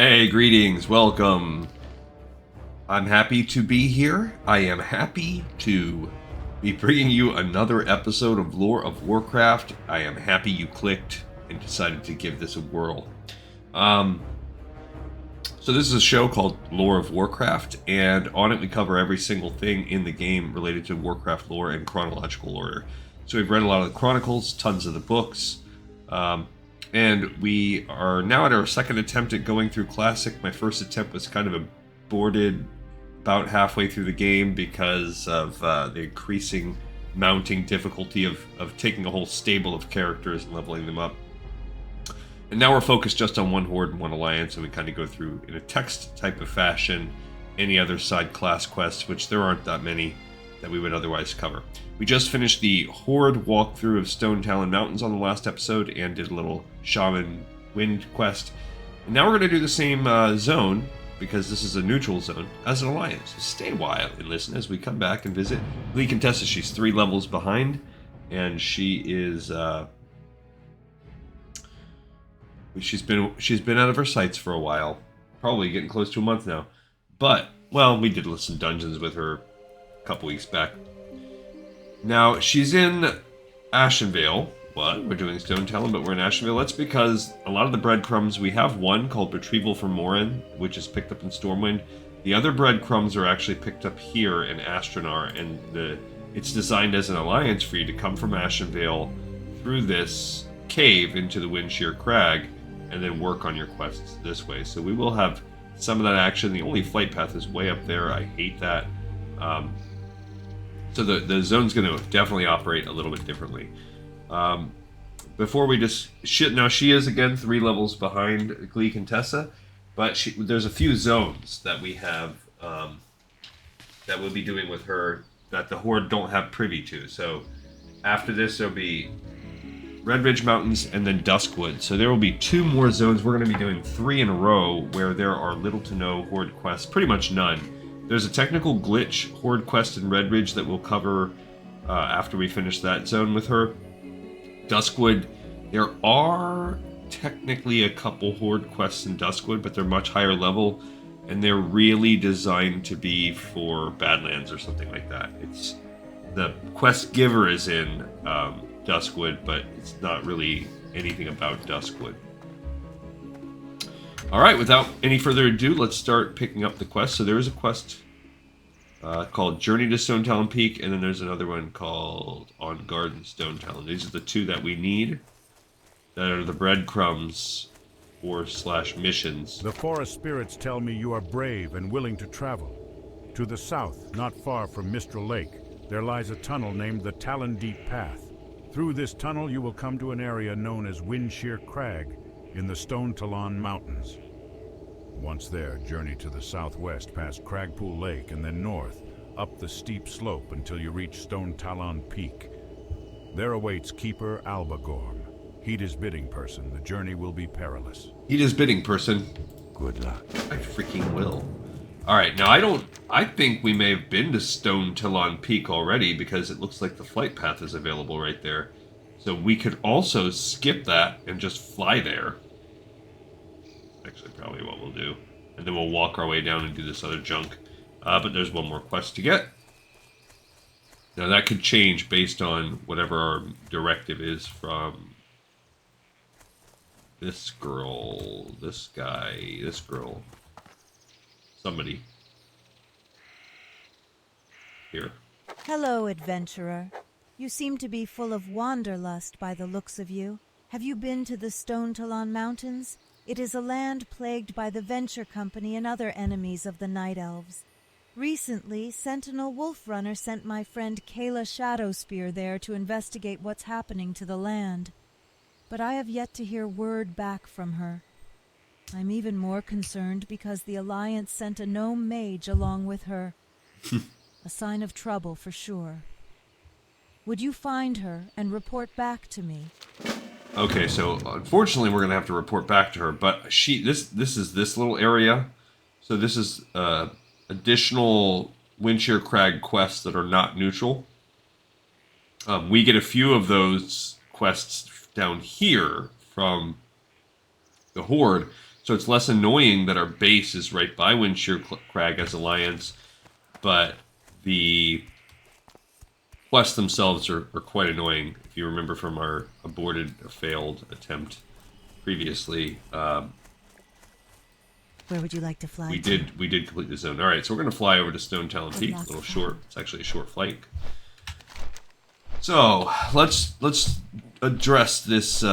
Hey, greetings, welcome. I'm happy to be here. I am happy to be bringing you another episode of Lore of Warcraft. I am happy you clicked and decided to give this a whirl. So this is a show called Lore of Warcraft, and on it we cover every single thing in the game related to Warcraft lore in chronological order. So we've read a lot of the chronicles, tons of the books, and we are now at our second attempt at going through Classic. My first attempt was kind of aborted about halfway through the game because of the increasing mounting difficulty of taking a whole stable of characters and leveling them up. And now we're focused just on one Horde and one Alliance, and we kind of go through, in a text type of fashion, any other side class quests, which there aren't that many that we would otherwise cover. We just finished the Horde walkthrough of Stonetalon Mountains on the last episode, and did a little Shaman Wind quest. And now we're going to do the same zone, because this is a neutral zone, as an Alliance. So stay a while and listen as we come back and visit Lee Contessa. She's 3 levels behind, and she is... She's been out of her sights for a while, probably getting close to a month now. But, well, we did some dungeons with her a couple weeks back. Now, she's in Ashenvale. What? We're doing Stonetalon, but we're in Ashenvale. That's because a lot of the breadcrumbs, we have one called Retrieval from Morin, which is picked up in Stormwind. The other breadcrumbs are actually picked up here in Astronar, and it's designed as an alliance for you to come from Ashenvale through this cave into the Windshear Crag, and then work on your quests this way. So we will have some of that action. The only flight path is way up there. I hate that. So the zone's going to definitely operate a little bit differently. Before we just... Now she is, again, 3 levels behind Lee Contessa, but there's a few zones that we have that we'll be doing with her that the Horde don't have privy to. So after this, there'll be Red Ridge Mountains, and then Duskwood. So there will be 2 more zones. We're going to be doing 3 in a row where there are little to no Horde quests, pretty much none. There's a technical glitch Horde quest in Red Ridge that we'll cover after we finish that zone with her. Duskwood, there are technically a couple Horde quests in Duskwood, but they're much higher level, and they're really designed to be for Badlands or something like that. It's the quest giver is in Duskwood, but it's not really anything about Duskwood. Alright, without any further ado, let's start picking up the quest. So there is a quest called Journey to Stonetalon Peak, and then there's another one called On Guard in Stonetalon. These are the 2 that we need, that are the breadcrumbs or / missions. The forest spirits tell me you are brave and willing to travel. To the south, not far from Mistral Lake, there lies a tunnel named the Talon Deep Path. Through this tunnel, you will come to an area known as Windshear Crag in the Stonetalon Mountains. Once there, journey to the southwest past Cragpool Lake and then north, up the steep slope until you reach Stonetalon Peak. There awaits Keeper Albagorm. Heed his bidding person. The journey will be perilous. Heed his bidding person. Good luck. I freaking will. Alright, now I think we may have been to Stonetalon Peak already, because it looks like the flight path is available right there. So we could also skip that and just fly there. Actually, probably what we'll do. And then we'll walk our way down and do this other junk. But there's one more quest to get. Now that could change based on whatever our directive is from this girl, this guy, this girl. Somebody. Here. Hello, adventurer. You seem to be full of wanderlust by the looks of you. Have you been to the Stonetalon Mountains? It is a land plagued by the Venture Company and other enemies of the Night Elves. Recently, Sentinel Wolfrunner sent my friend Kayla Shadowspear there to investigate what's happening to the land. But I have yet to hear word back from her. I'm even more concerned because the Alliance sent a Gnome mage along with her. A sign of trouble for sure. Would you find her and report back to me? Okay, so unfortunately we're gonna have to report back to her, but this is this little area. So this is additional Windshear Crag quests that are not neutral. We get a few of those quests down here from the Horde. So So it's less annoying that our base is right by Windshear Crag as Alliance, but the quests themselves are quite annoying. If you remember from our failed attempt previously, Where would you like to fly we to? did complete the zone. All right, so we're going to fly over to Stonetalon Peak. A little short. It's actually a short flight. So let's address this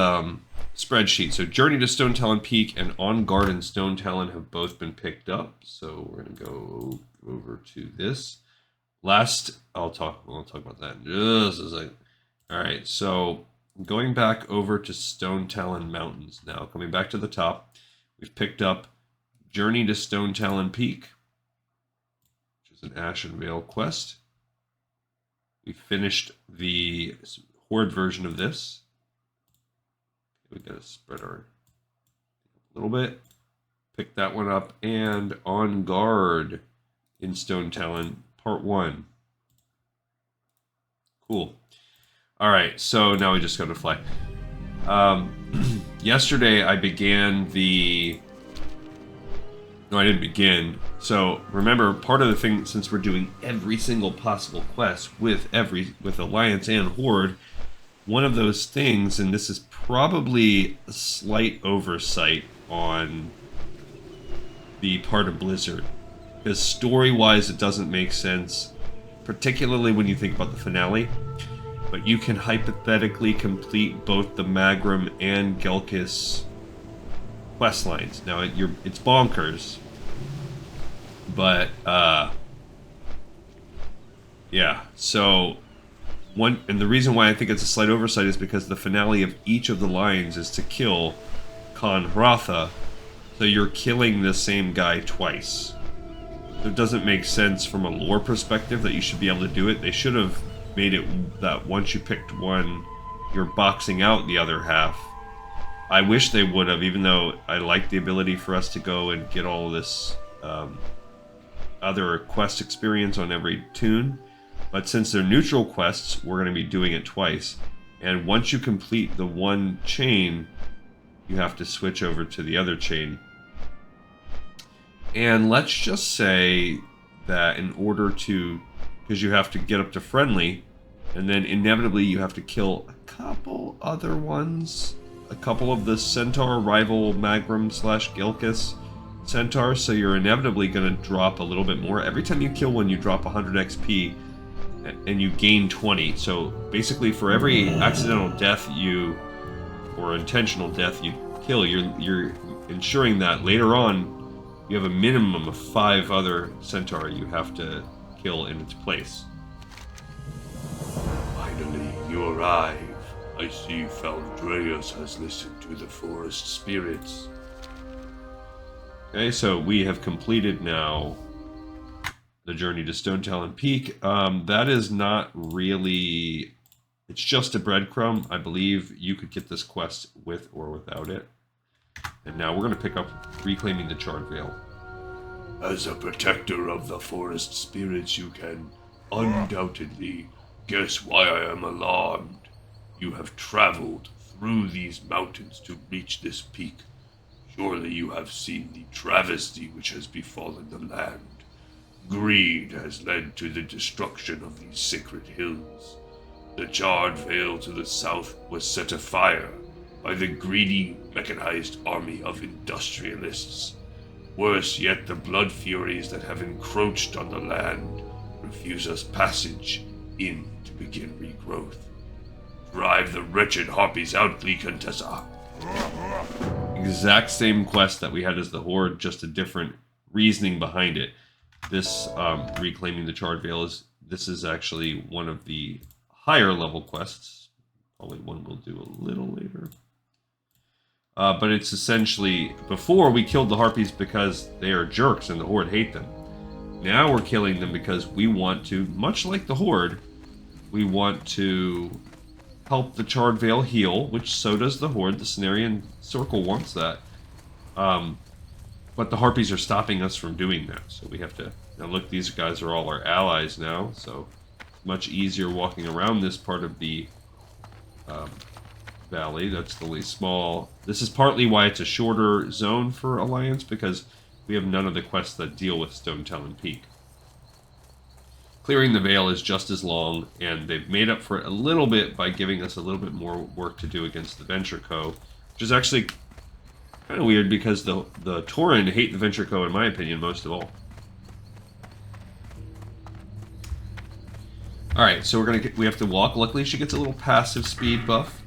spreadsheet. So Journey to Stonetalon Peak and On Guard in Stonetalon have both been picked up. So we're going to go over to this. I'll talk about that in just a second. All right, so going back over to Stonetalon Mountains now. Coming back to the top, we've picked up Journey to Stonetalon Peak, which is an Ashen Vale quest. We finished the Horde version of this. We gotta spread our a little bit. Pick that one up, and On Guard in Stonetalon Part 1. Cool. All right, so now we just got to fly. Yesterday I began the. No, I didn't begin. So remember, part of the thing, since we're doing every single possible quest with Alliance and Horde, one of those things, and this is probably a slight oversight on the part of Blizzard, because story-wise it doesn't make sense, particularly when you think about the finale. But you can hypothetically complete both the Magrum and Gelkis quest lines. Now it's bonkers, but yeah. So and the reason why I think it's a slight oversight is because the finale of each of the lines is to kill Khan Hratha, so you're killing the same guy twice. So it doesn't make sense from a lore perspective that you should be able to do it. They should have made it that once you picked one, you're boxing out the other half. I wish they would have, even though I like the ability for us to go and get all this other quest experience on every tune. But since they're neutral quests, we're going to be doing it twice. And once you complete the one chain, you have to switch over to the other chain. And let's just say that in order to, because you have to get up to friendly, and then inevitably you have to kill a couple other ones. A couple of the Centaur rival Magrum / Gelkis Centaurs, so you're inevitably going to drop a little bit more. Every time you kill one, you drop 100 XP, and you gain 20. So basically, for every accidental death or intentional death you kill, you're ensuring that later on you have a minimum of 5 other Centaur you have to kill in its place. Finally, you arrive. I see Faldreas has listened to the forest spirits. Okay, so we have completed now the Journey to Stonetalon Peak. That is not really... It's just a breadcrumb. I believe you could get this quest with or without it. And now we're going to pick up Reclaiming the Charred Vale. As a protector of the forest spirits, you can undoubtedly guess why I am alarmed. You have traveled through these mountains to reach this peak. Surely you have seen the travesty which has befallen the land. Greed has led to the destruction of these sacred hills. The Charred Vale to the south was set afire by the greedy, mechanized army of industrialists. Worse yet, the blood furies that have encroached on the land refuse us passage in to begin regrowth. Drive the wretched harpies out, Contessa. Exact same quest that we had as the Horde, just a different reasoning behind it. This Reclaiming the Charred Vale this is actually one of the higher level quests. Probably one we'll do a little later. But it's essentially, before we killed the harpies because they are jerks and the Horde hate them. Now we're killing them because we want to, much like the Horde, we want to help the Charred Vale heal, which so does the Horde. The Cenarian Circle wants that. But the Harpies are stopping us from doing that. So we have to... Now look, these guys are all our allies now. So much easier walking around this part of the Valley. That's the least small. This is partly why it's a shorter zone for Alliance, because we have none of the quests that deal with Stonetalon Peak. Clearing the Veil is just as long, and they've made up for it a little bit by giving us a little bit more work to do against the Venture Co., which is actually kind of weird because the Tauren hate the Venture Co., in my opinion, most of all. Alright, so we have to walk. Luckily, she gets a little passive speed buff.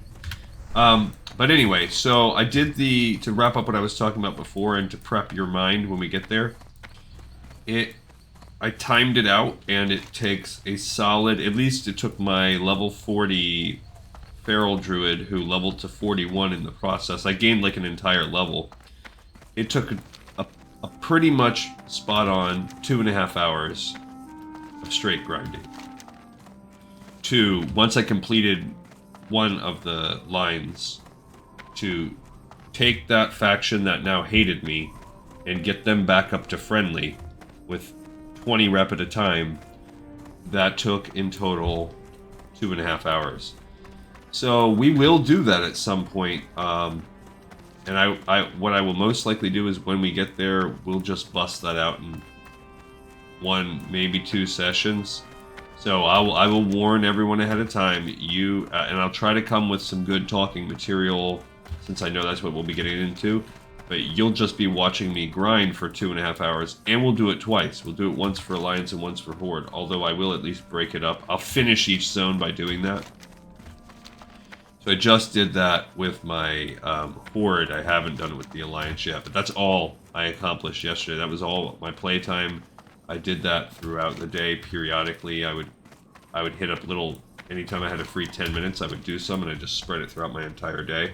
But anyway, so I did to wrap up what I was talking about before and to prep your mind when we get there, I timed it out, and it takes a solid, at least it took my level 40 Feral Druid, who leveled to 41 in the process. I gained like an entire level. It took a pretty much spot-on 2.5 hours of straight grinding. Once I completed one of the lines, to take that faction that now hated me and get them back up to friendly with 20 rep at a time. That took in total 2.5 hours. So we will do that at some point. And what I will most likely do is when we get there, we'll just bust that out in 1, maybe 2 sessions. So I will warn everyone ahead of time. And I'll try to come with some good talking material, since I know that's what we'll be getting into. But you'll just be watching me grind for 2.5 hours, and we'll do it twice. We'll do it once for Alliance and once for Horde, although I will at least break it up. I'll finish each zone by doing that. So I just did that with my Horde. I haven't done it with the Alliance yet, but that's all I accomplished yesterday. That was all my playtime. I did that throughout the day periodically. I would hit up anytime I had a free 10 minutes, I would do some, and I just spread it throughout my entire day.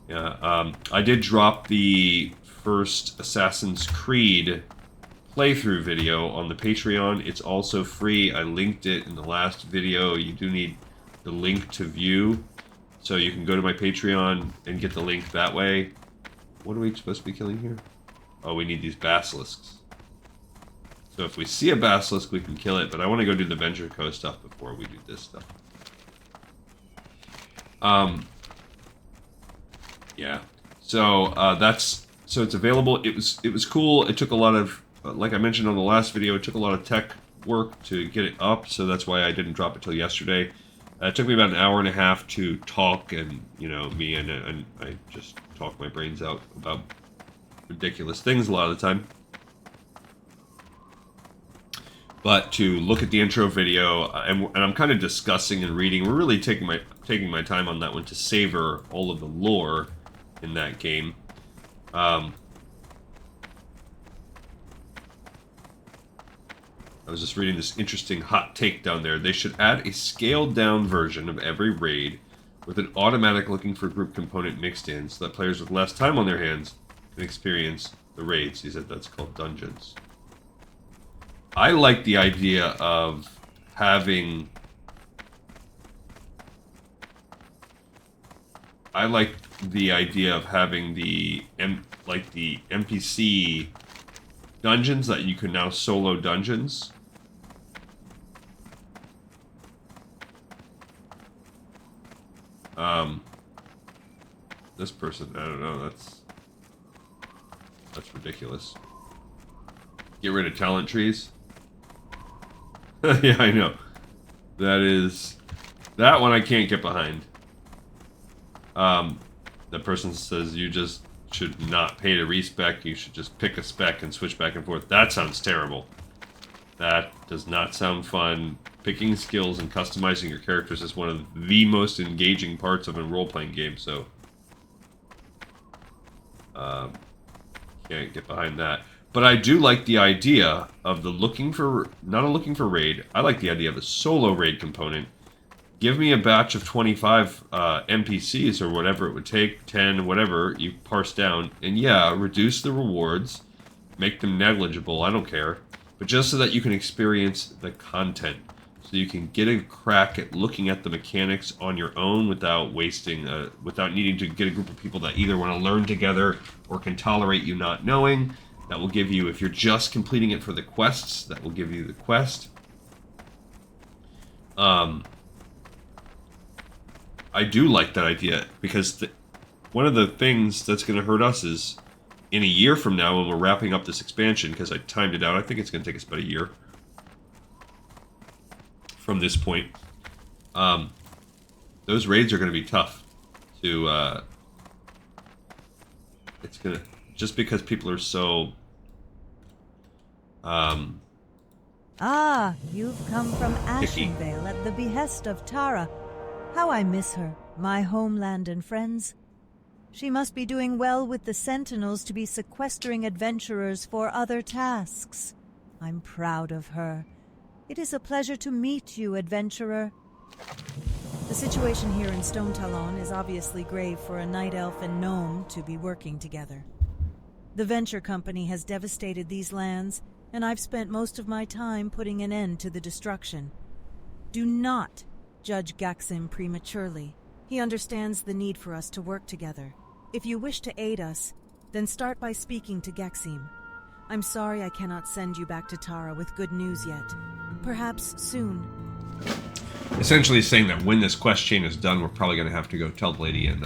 Yeah, I did drop the first Assassin's Creed playthrough video on the Patreon. It's also free. I linked it in the last video. You do need the link to view, so you can go to my Patreon and get the link that way. What are we supposed to be killing here? Oh, we need these basilisks. So if we see a basilisk, we can kill it, but I want to go do the Venture Co. stuff before we do this stuff. Yeah. So so it's available. It was cool. It took a lot of, like I mentioned on the last video, it took a lot of tech work to get it up, so that's why I didn't drop it till yesterday. It took me about an hour and a half to talk, and me and I just talk my brains out about ridiculous things a lot of the time. But to look at the intro video, and I'm kind of discussing and reading, we're really taking my time on that one to savor all of the lore in that game. I was just reading this interesting hot take down there. They should add a scaled-down version of every raid with an automatic looking for group component mixed in, so that players with less time on their hands can experience the raids. He said that's called dungeons. I like the idea of having... the NPC dungeons that you can now solo dungeons. This person, I don't know, that's ridiculous. Get rid of talent trees. Yeah, I know. That one I can't get behind. The person says you just should not pay to respec, you should just pick a spec and switch back and forth. That sounds terrible. That does not sound fun. Picking skills and customizing your characters is one of the most engaging parts of a role-playing game, so... can't get behind that. But I do like the idea of the not a looking for raid, I like the idea of a solo raid component. Give me a batch of 25 NPCs or whatever it would take, 10, whatever, you parse down, and yeah, reduce the rewards, make them negligible, I don't care, but just so that you can experience the content, so you can get a crack at looking at the mechanics on your own without needing to get a group of people that either want to learn together or can tolerate you not knowing. That will give you, if you're just completing it for the quests, that will give you the quest. I do like that idea, because one of the things that's going to hurt us is in a year from now when we're wrapping up this expansion, because I timed it out, I think it's going to take us about a year from this point. Those raids are going to be tough to, it's going to, just because people are so, Ah, you've come from picky. Ashenvale at the behest of Tara. How I miss her, my homeland and friends. She must be doing well with the Sentinels to be sequestering adventurers for other tasks. I'm proud of her. It is a pleasure to meet you, adventurer. The situation here in Stonetalon is obviously grave for a night elf and gnome to be working together. The Venture Company has devastated these lands, and I've spent most of my time putting an end to the destruction. Do not judge Gaxim prematurely. He understands the need for us to work together. If you wish to aid us, then start by speaking to Gaxim. I'm sorry I cannot send you back to Tara with good news yet. Perhaps soon. Essentially saying that when this quest chain is done, we're probably going to have to go tell the lady in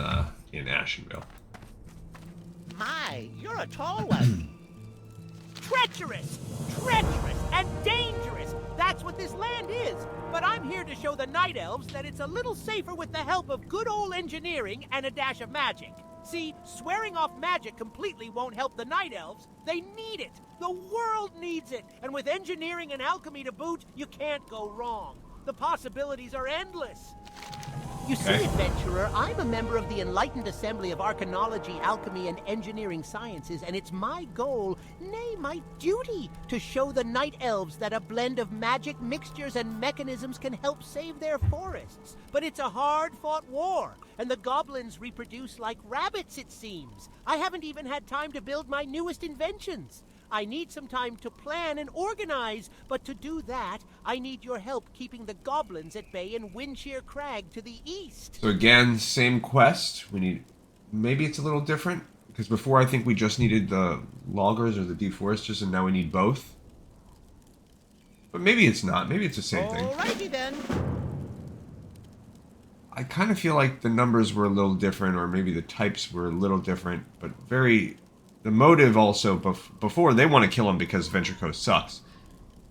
Ashenvale. My, you're a tall one. Treacherous, and dangerous. That's what this land is. But I'm here to show the Night Elves that it's a little safer with the help of good old engineering and a dash of magic. See, swearing off magic completely won't help the Night Elves. They need it. The world needs it. And with engineering and alchemy to boot, you can't go wrong. The possibilities are endless. You see, adventurer, I'm a member of the Enlightened Assembly of Arcanology, Alchemy, and Engineering Sciences, and it's my goal, nay, my duty, to show the Night Elves that a blend of magic, mixtures, and mechanisms can help save their forests. But it's a hard-fought war, and the goblins reproduce like rabbits, it seems. I haven't even had time to build my newest inventions. I need some time to plan and organize, but to do that, I need your help keeping the goblins at bay in Windshear Crag to the east. So again, same quest. We need, maybe it's a little different, because before I think we just needed the loggers or the deforesters, and now we need both. But maybe it's not. Maybe it's the same thing. Alrighty then. I kind of feel like the numbers were a little different, or maybe the types were a little different, but very... The motive also, before they want to kill him because Venture Coast sucks.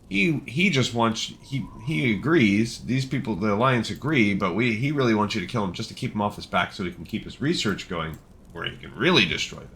He just wants, he agrees, these people, the Alliance agree, but he really wants you to kill him just to keep him off his back so he can keep his research going, where he can really destroy them.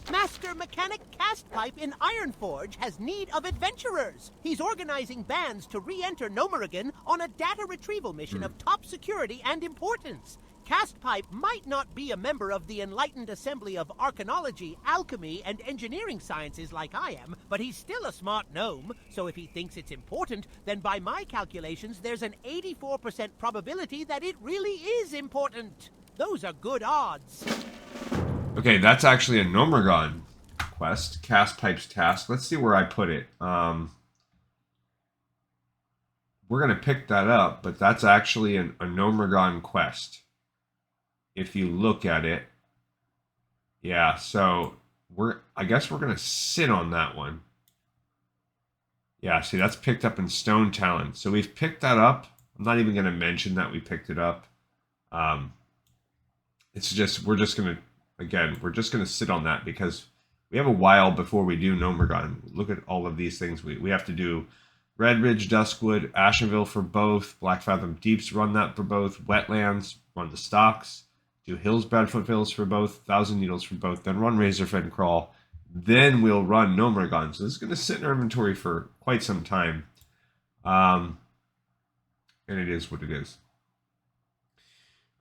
Master Mechanic Castpipe in Ironforge has need of adventurers. He's organizing bands to re-enter Gnomerigan on a data retrieval mission of top security and importance. Castpipe might not be a member of the Enlightened Assembly of Arcanology, Alchemy, and Engineering Sciences like I am, but he's still a smart gnome, so if he thinks it's important, then by my calculations, there's an 84% probability that it really is important. Those are good odds. Okay, that's actually a Gnomerigan quest, Castpipe's task. Let's see where I put it. We're going to pick that up, but that's actually a Gnomerigan quest. If you look at it, yeah, so I guess we're going to sit on that one. Yeah, see, that's picked up in Stonetalon. So we've picked that up. I'm not even going to mention that we picked it up. It's just, we're just going to sit on that because we have a while before we do Gnomerigan. Look at all of these things. We have to do Redridge, Duskwood, Ashenville for both, Blackfathom Deeps run that for both, Wetlands, run the Stocks, do Hills, Bradfoot Hills for both, Thousand Needles for both, then run Razorfen Crawl, then we'll run Gnomerigan. So this is going to sit in our inventory for quite some time. And it is what it is.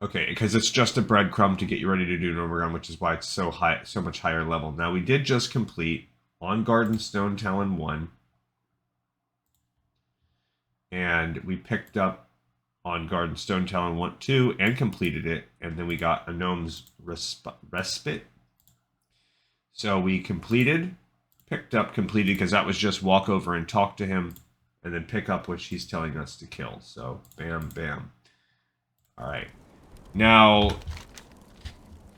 Okay, because it's just a breadcrumb to get you ready to do Gnomerigan, which is why it's so high, so much higher level. Now we did just complete On Garden Stonetalon 1. And we picked up On Garden Stonetalon 1, 2, and completed it. And then we got a Gnome's Respite. So we picked up, completed, because that was just walk over and talk to him, and then pick up which he's telling us to kill. So, bam, bam. All right. Now,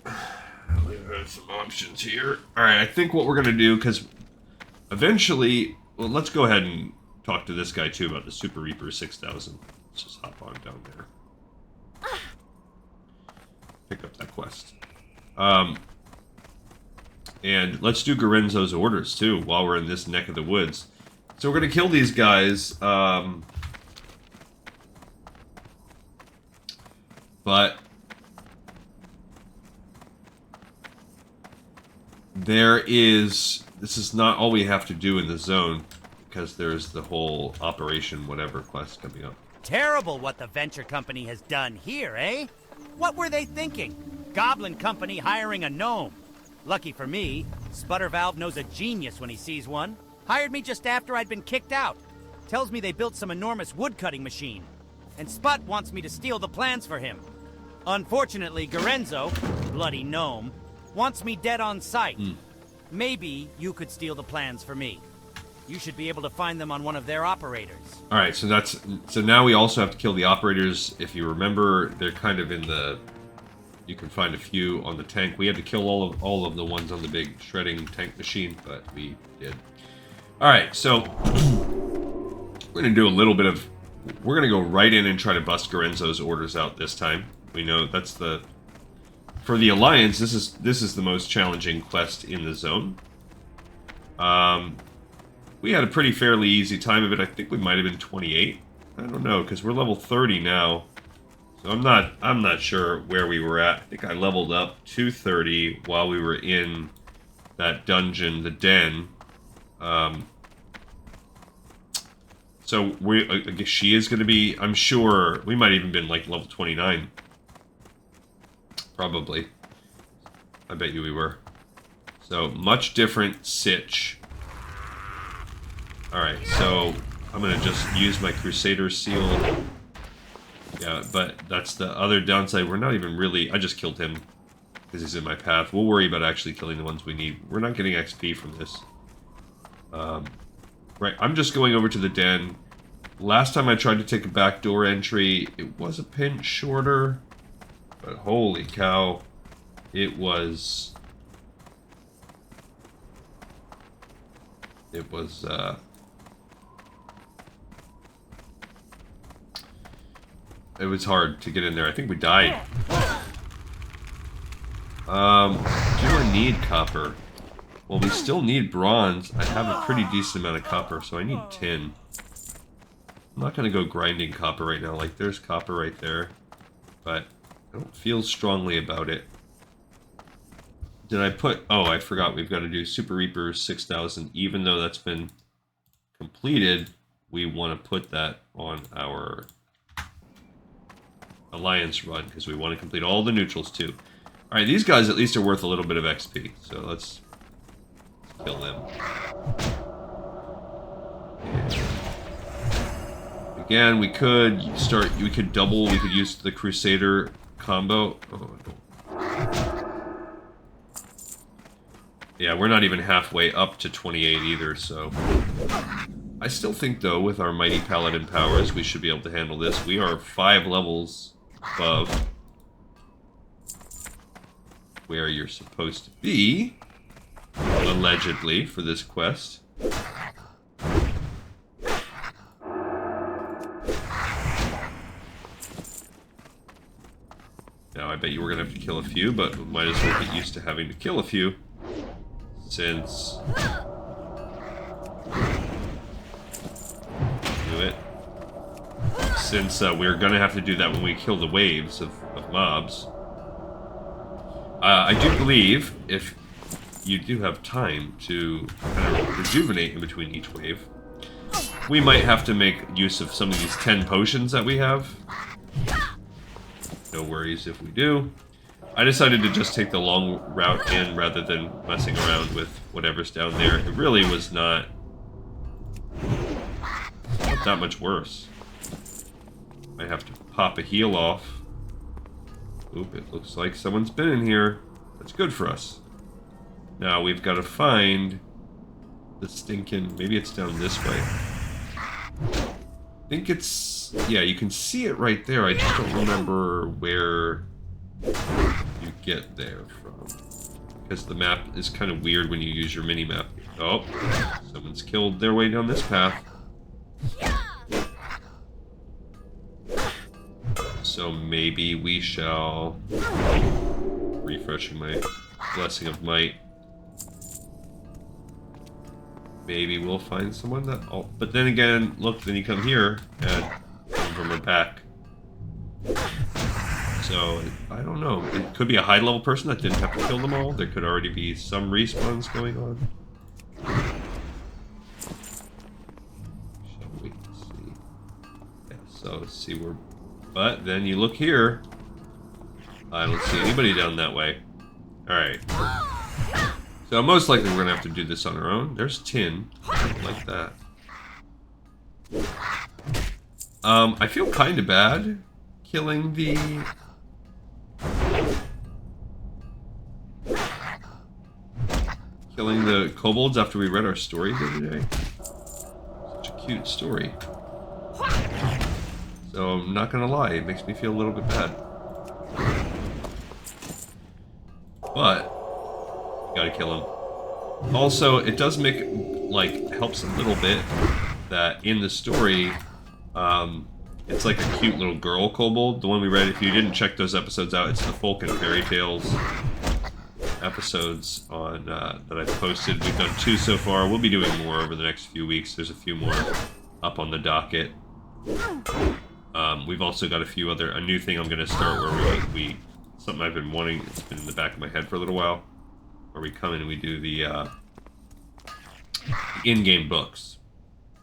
we have some options here. All right, I think what we're going to do, because eventually, well, let's go ahead and talk to this guy, too, about the Super Reaper 6000. Let's just hop on down there. pick up that quest. And let's do Gerenzo's orders, too, while we're in this neck of the woods. So we're going to kill these guys, but this is not all we have to do in the zone, because there's the whole Operation Whatever quest coming up. Terrible what the venture company has done here, eh? What were they thinking? Goblin company hiring a gnome. Lucky for me, Sputtervalve knows a genius when he sees one. Hired me just after I'd been kicked out. Tells me they built some enormous woodcutting machine. And Sput wants me to steal the plans for him. Unfortunately, Gerenzo, bloody gnome, wants me dead on sight. Maybe you could steal the plans for me. You should be able to find them on one of their operators. Alright, so now we also have to kill the operators. If you remember, they're kind of in the... You can find a few on the tank. We had to kill all of the ones on the big shredding tank machine, but we did. Alright, so we're going to do a little bit of... We're going to go right in and try to bust Gerenzo's orders out this time. We know that's the... For the Alliance, this is the most challenging quest in the zone. We had a pretty fairly easy time of it. I think we might have been 28. I don't know, because we're level 30 now. So I'm not sure where we were at. I think I leveled up to 30 while we were in that dungeon, the den. So I guess she is going to be, I'm sure, we might even been like level 29. Probably. I bet you we were. So, much different sitch. Alright, so I'm going to just use my Crusader seal. Yeah, but that's the other downside. We're not even really... I just killed him because he's in my path. We'll worry about actually killing the ones we need. We're not getting XP from this. Right, I'm just going over to the den. Last time I tried to take a backdoor entry, it was a pinch shorter. But holy cow, it was... It was hard to get in there. I think we died. Do I need copper? Well, we still need bronze. I have a pretty decent amount of copper, so I need tin. I'm not going to go grinding copper right now. Like, there's copper right there. But I don't feel strongly about it. Did I put... Oh, I forgot. We've got to do Super Reaper 6000. Even though that's been completed, we want to put that on our Alliance run, because we want to complete all the neutrals, too. Alright, these guys at least are worth a little bit of XP. So let's kill them. And again, we could double, we could use the Crusader combo. Oh, yeah, we're not even halfway up to 28 either, so... I still think, though, with our Mighty Paladin powers, we should be able to handle this. We are 5 levels above where you're supposed to be, allegedly, for this quest. Now, I bet you we're going to have to kill a few, but we might as well get used to having to kill a few, since... Do it. Since we're going to have to do that when we kill the waves of mobs. I do believe, if you do have time to kind of rejuvenate in between each wave, we might have to make use of some of these 10 potions that we have. No worries if we do. I decided to just take the long route in rather than messing around with whatever's down there. It really was not that much worse. I have to pop a heal off. Oop, it looks like someone's been in here. That's good for us. Now we've got to find the stinking... Maybe it's down this way. I think it's... Yeah, you can see it right there. I just don't remember where you get there from. Because the map is kind of weird when you use your mini-map. Oh, someone's killed their way down this path. So maybe we shall... Refreshing my Blessing of Might. Maybe we'll find someone that... Oh, but then again, look, then you come here and from her back. So, I don't know. It could be a high-level person that didn't have to kill them all. There could already be some respawns going on. Shall we see? Yeah, so let's see where... But then you look here. I don't see anybody down that way. Alright. So most likely we're going to have to do this on our own. There's tin. Like that. I feel kind of bad killing the... Killing the kobolds after we read our story the other day. Such a cute story. So I'm not gonna lie, it makes me feel a little bit bad. But you gotta kill him. Also, it does make like helps a little bit that in the story, it's like a cute little girl kobold. The one we read, if you didn't check those episodes out, it's the Folk and Fairy Tales episodes on that I've posted. We've done 2 so far. We'll be doing more over the next few weeks. There's a few more up on the docket. We've also got a new thing I'm going to start where we something I've been wanting. It's been in the back of my head for a little while. Where we come in and we do the in-game books.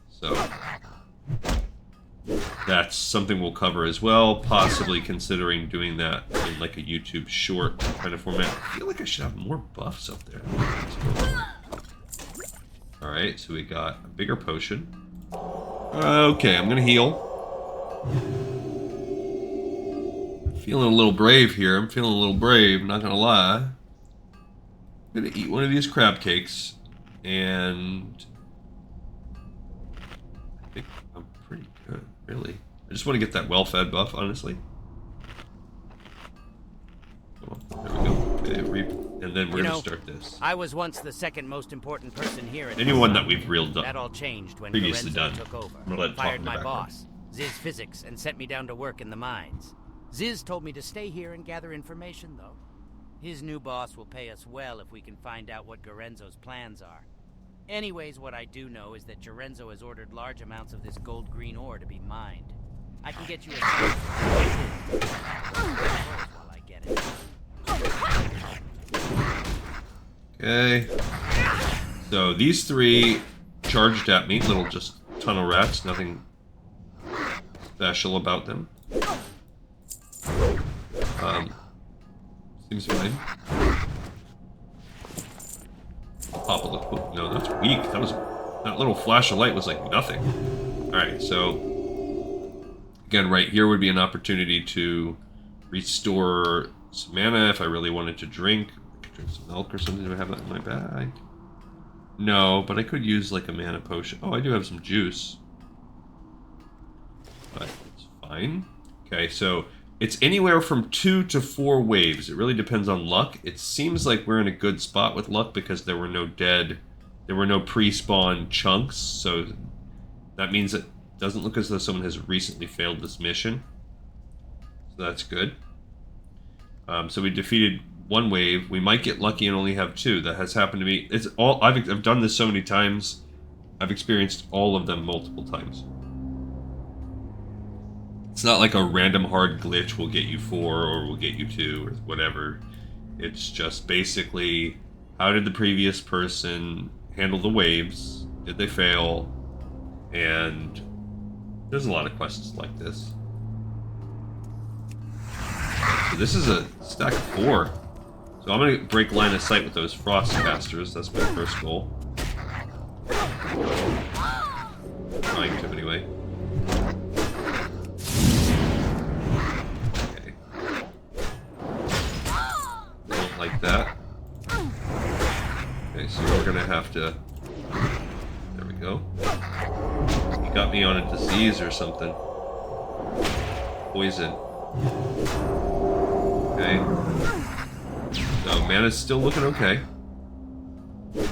So that's something we'll cover as well, possibly considering doing that in like a YouTube short kind of format. I feel like I should have more buffs up there. Alright, so we got a bigger potion. Okay, I'm gonna heal. Feeling a little brave here. I'm feeling a little brave, not gonna lie. I'm gonna eat one of these crab cakes, and I think I'm pretty good, really. I just want to get that well-fed buff, honestly. Oh, there we go. Okay, and then we're gonna start this. I was once the second most important person here at Anyone that we've reeled up. That all changed when Previously Gerenzo done. took over, I'm gonna let it talk fired in the my background. boss, Ziz Physics, and sent me down to work in the mines. Ziz told me to stay here and gather information, though. His new boss will pay us well if we can find out what Gerenzo's plans are. Anyways, what I do know is that Gerenzo has ordered large amounts of this gold-green ore to be mined. I can get you a while I get it. Okay. So these 3 charged at me, little just tunnel rats, nothing special about them. Seems fine. Pop a little. No, that's weak. That little flash of light was like nothing. Alright, so again, right here would be an opportunity to restore some mana if I really wanted to drink. I could drink some milk or something. Do I have that in my bag? No, but I could use like a mana potion. Oh, I do have some juice. But it's fine. Okay, so it's anywhere from 2 to 4 waves. It really depends on luck. It seems like we're in a good spot with luck because there were no pre-spawn chunks, so that means it doesn't look as though someone has recently failed this mission. So that's good. So we defeated 1 wave. We might get lucky and only have 2. That has happened to me. It's all I've done this so many times. I've experienced all of them multiple times. It's not like a random hard glitch will get you 4 or will get you 2 or whatever. It's just basically, how did the previous person handle the waves? Did they fail? And there's a lot of quests like this. So this is a stack of 4. So I'm going to break line of sight with those frost casters. That's my first goal. Trying to anyway. Like that. Okay, so we're gonna have to... There we go. He got me on a disease or something. Poison. Okay. So, mana's still looking okay. But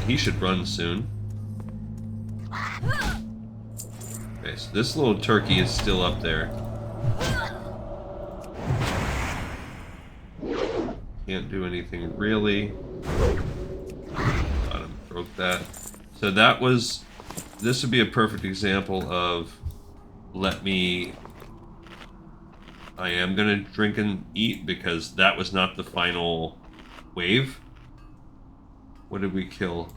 he should run soon. Okay, so this little turkey is still up there. Can't do anything really. Got him, broke that. So that was, this would be a perfect example of, I am gonna drink and eat because that was not the final wave. What did we kill?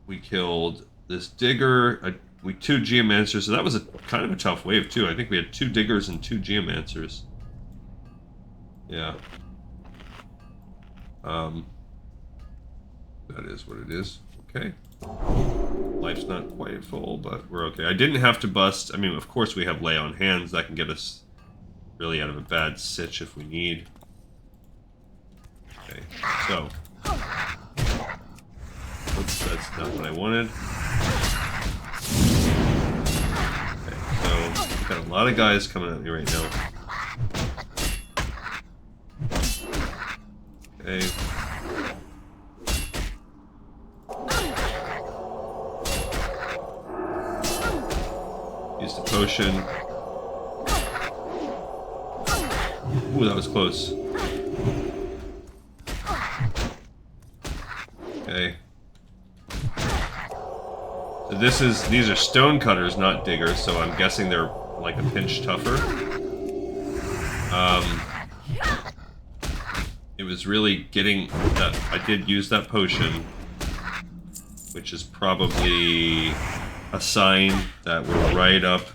We killed this digger, two geomancers, so that was a kind of a tough wave too. I think we had 2 diggers and 2 geomancers. Yeah. That is what it is. Okay. Life's not quite full, but we're okay. I didn't have to bust. I mean, of course we have lay on hands. That can get us really out of a bad sitch if we need. Okay, so. Oops, that's not what I wanted. Okay, so we've got a lot of guys coming at me right now. Okay. Use the potion. Ooh, that was close. Okay. So these are stone cutters, not diggers, so I'm guessing they're like a pinch tougher. It was really getting that, I did use that potion, which is probably a sign that we're right up,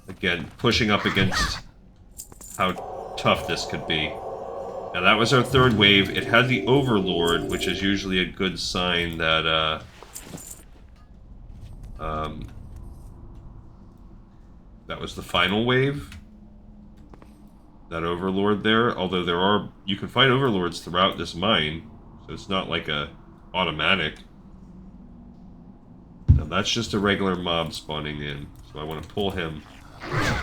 again, pushing up against how tough this could be. Now that was our 3rd wave. It had the Overlord, which is usually a good sign that, that was the final wave. That Overlord there, although you can fight Overlords throughout this mine, so it's not like a automatic. Now that's just a regular mob spawning in, so I want to pull him.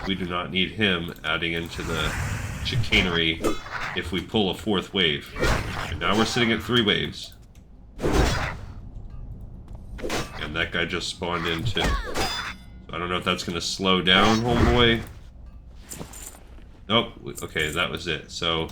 We do not need him adding into the chicanery if we pull a 4th wave. And now we're sitting at 3 waves. And that guy just spawned in too. So I don't know if that's going to slow down, homeboy. Nope. Okay, that was it. So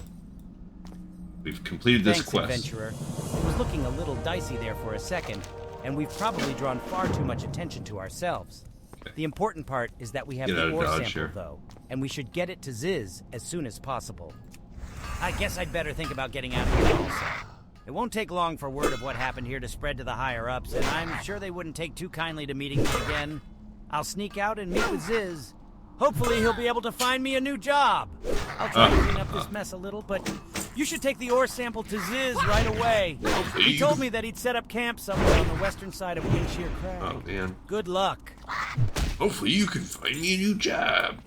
we've completed this quest. Adventurer. It was looking a little dicey there for a second, and we've probably drawn far too much attention to ourselves. Okay. The important part is that we have the ore sample, here, though, and we should get it to Ziz as soon as possible. I guess I'd better think about getting out of here also. It won't take long for word of what happened here to spread to the higher-ups, and I'm sure they wouldn't take too kindly to meeting me again. I'll sneak out and meet with Ziz. Hopefully he'll be able to find me a new job. I'll try to clean up this mess a little, but you should take the ore sample to Ziz right away. He told me that he'd set up camp somewhere on the western side of Windshear Crag. Oh, man. Good luck. Hopefully you can find me a new job.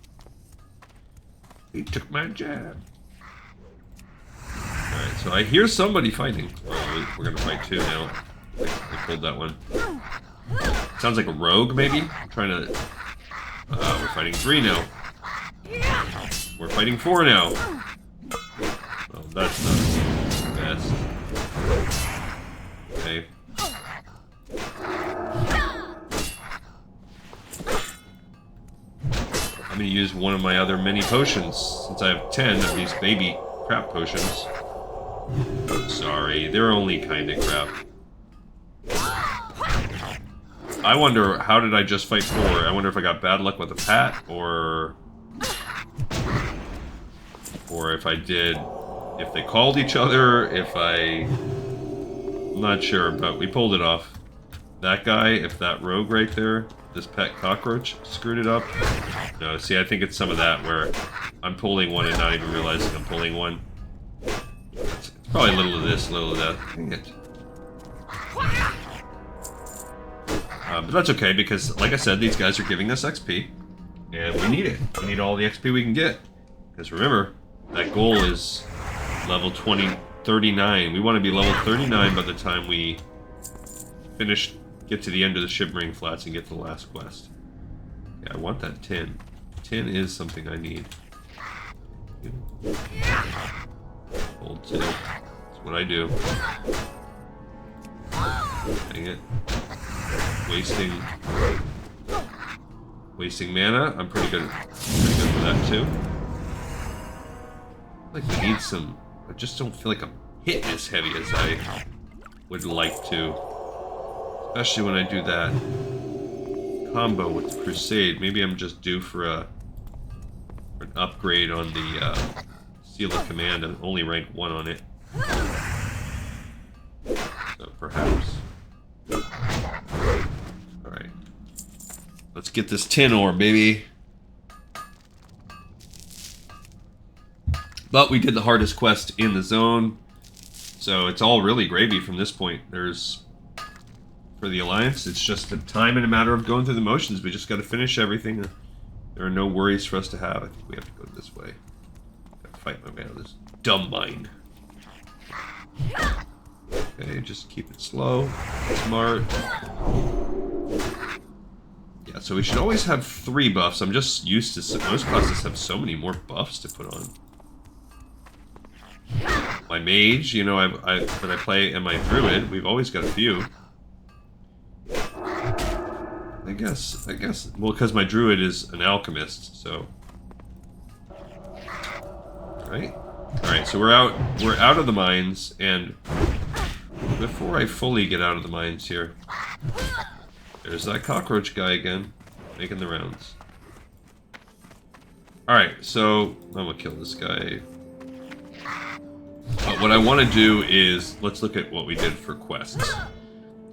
He took my job. Alright, so I hear somebody fighting. Oh, we're gonna fight 2 now. I pulled that one. Sounds like a rogue, maybe? I'm trying to... we're fighting 3 now. We're fighting 4 now. Well, that's not the best. Okay. I'm gonna use one of my other mini potions, since I have 10 of these baby crap potions. Sorry, they're only kinda crap. I wonder, how did I just fight 4? I wonder if I got bad luck with a pat, or if I did, if they called each other, I'm not sure, but we pulled it off. That guy, if that rogue right there, this pet cockroach, screwed it up. No, see, I think it's some of that where I'm pulling one and not even realizing I'm pulling one. It's probably a little of this, a little of that. Dang it. But that's okay, because, like I said, these guys are giving us XP, and we need it. We need all the XP we can get. Because remember, that goal is level 39. We want to be level 39 by the time we get to the end of the Shivering Flats and get to the last quest. Yeah, I want that tin. Tin is something I need. Hold tin. That's what I do. Dang it. wasting mana. I'm pretty good for that too. Like we need some. I just don't feel like I'm hitting as heavy as I would like to, especially when I do that combo with the Crusade. Maybe I'm just due for an upgrade on the Seal of Command. I'm only rank 1 on it, so perhaps. All right, let's get this tin ore, baby. But we did the hardest quest in the zone, so it's all really gravy from this point. For the Alliance, it's just a time and a matter of going through the motions. We just got to finish everything. There are no worries for us to have. I think we have to go this way. Gotta fight my way out of this dumb mine. Okay, just keep it slow, smart. Yeah, so we should always have 3 buffs. I'm just used to most classes have so many more buffs to put on. My mage, you know, when I play, and my druid, we've always got a few. I guess, well, because my druid is an alchemist, so. Alright, so we're out of the mines, and before I fully get out of the mines here, there's that cockroach guy again, making the rounds. Alright, so I'm gonna kill this guy. But what I want to do is, let's look at what we did for quests.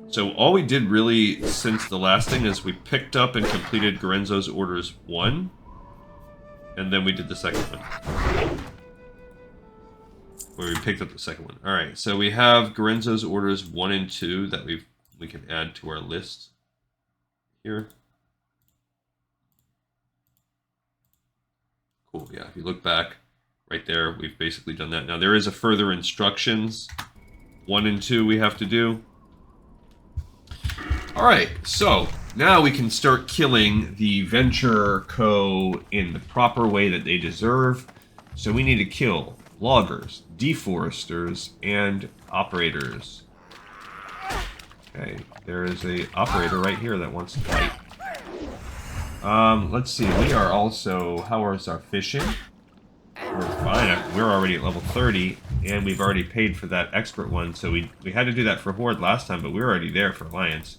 So all we did really since the last thing is we picked up and completed Gerenzo's Orders 1, and then we did the second one. Where we picked up the second one. Alright, so we have Gerenzo's Orders 1 and 2 that we can add to our list here. Cool, yeah, if you look back, right there, we've basically done that. Now there is a further instructions. 1 and 2 we have to do. Alright, so now we can start killing the Venture Co. in the proper way that they deserve. So we need to kill loggers, deforesters, and operators. Okay, there is a operator right here that wants to fight. Let's see, we are also, how is our fishing? We're fine. We're already at level 30, and we've already paid for that expert one, so we had to do that for Horde last time, but we were already there for Alliance.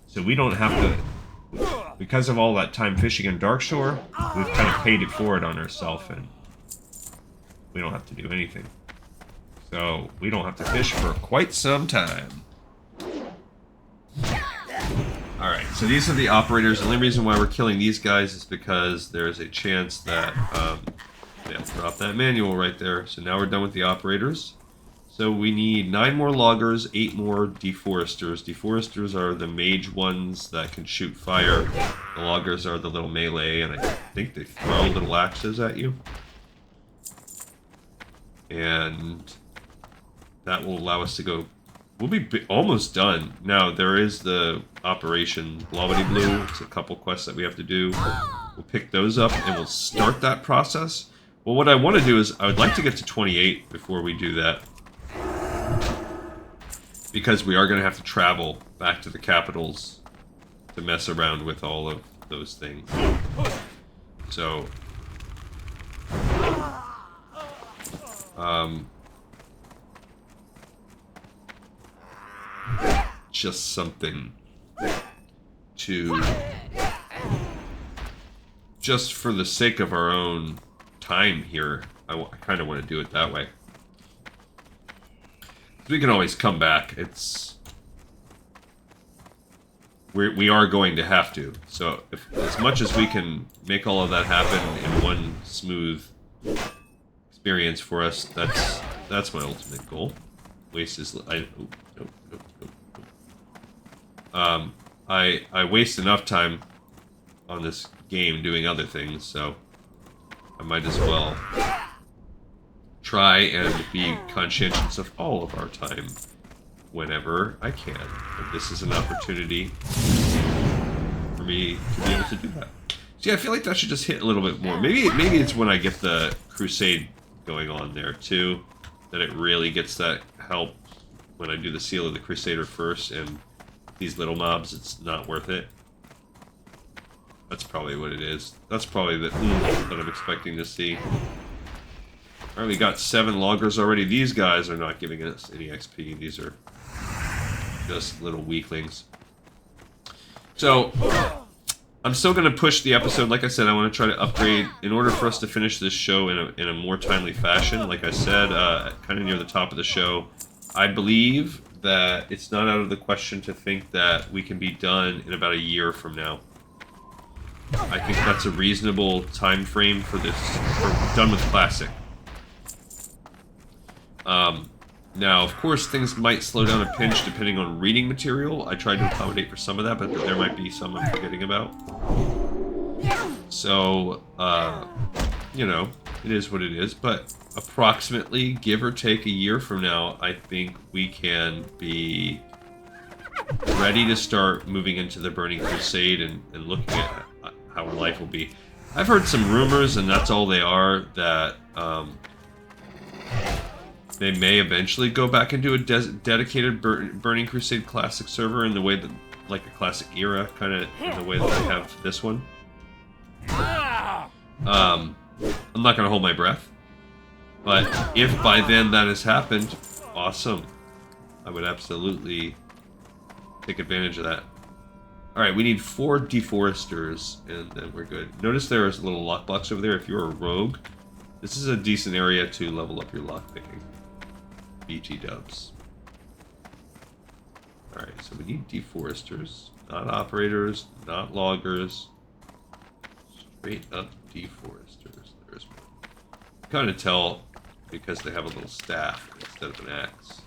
So we don't have to, because of all that time fishing in Darkshore, we've kind of paid it forward on ourselves, and we don't have to do anything. So we don't have to fish for quite some time. Alright, so these are the operators. The only reason why we're killing these guys is because there's a chance that, they'll drop that manual right there. So now we're done with the operators. So we need 9 more loggers, 8 more deforesters. Deforesters are the mage ones that can shoot fire. The loggers are the little melee, and I think they throw little axes at you. And that will allow us to go. We'll be almost done. Now, there is the Operation Blavity Blue. It's a couple quests that we have to do. We'll pick those up, and we'll start that process. Well, what I want to do is, I would like to get to 28 before we do that. Because we are going to have to travel back to the capitals to mess around with all of those things. So, just something to, just for the sake of our own time here, I kind of want to do it that way. We can always come back. We are going to have to. So as much as we can make all of that happen in one smooth experience for us, that's my ultimate goal. Waste is I waste enough time on this game doing other things, so I might as well try and be conscientious of all of our time whenever I can. And this is an opportunity for me to be able to do that. So yeah, I feel like that should just hit a little bit more. Maybe it's when I get the Crusade going on there too, that it really gets that help when I do the Seal of the Crusader first and these little mobs, it's not worth it. That's probably what it is. That's probably the that I'm expecting to see. Alright, we got 7 loggers already. These guys are not giving us any XP. These are just little weaklings. So, I'm still going to push the episode. Like I said, I want to try to upgrade in order for us to finish this show in a more timely fashion. Like I said, kind of near the top of the show, I believe that it's not out of the question to think that we can be done in about a year from now. I think that's a reasonable time frame for this. We're done with Classic. Now, of course, things might slow down a pinch depending on reading material. I tried to accommodate for some of that, but there might be some I'm forgetting about. So, you know, it is what it is. But approximately, give or take a year from now, I think we can be ready to start moving into the Burning Crusade and looking at how life will be. I've heard some rumors, and that's all they are, that they may eventually go back into a dedicated Burning Crusade Classic server in the way that, like a Classic era, kind of in the way that they have this one. I'm not going to hold my breath. But if by then that has happened, awesome. I would absolutely take advantage of that. Alright, we need 4 deforesters, and then we're good. Notice there's little lockblocks over there. If you're a rogue, this is a decent area to level up your lockpicking. BT dubs. Alright, so we need deforesters. Not operators, not loggers. Straight up deforesters. There's one. You kind of tell because they have a little staff instead of an axe.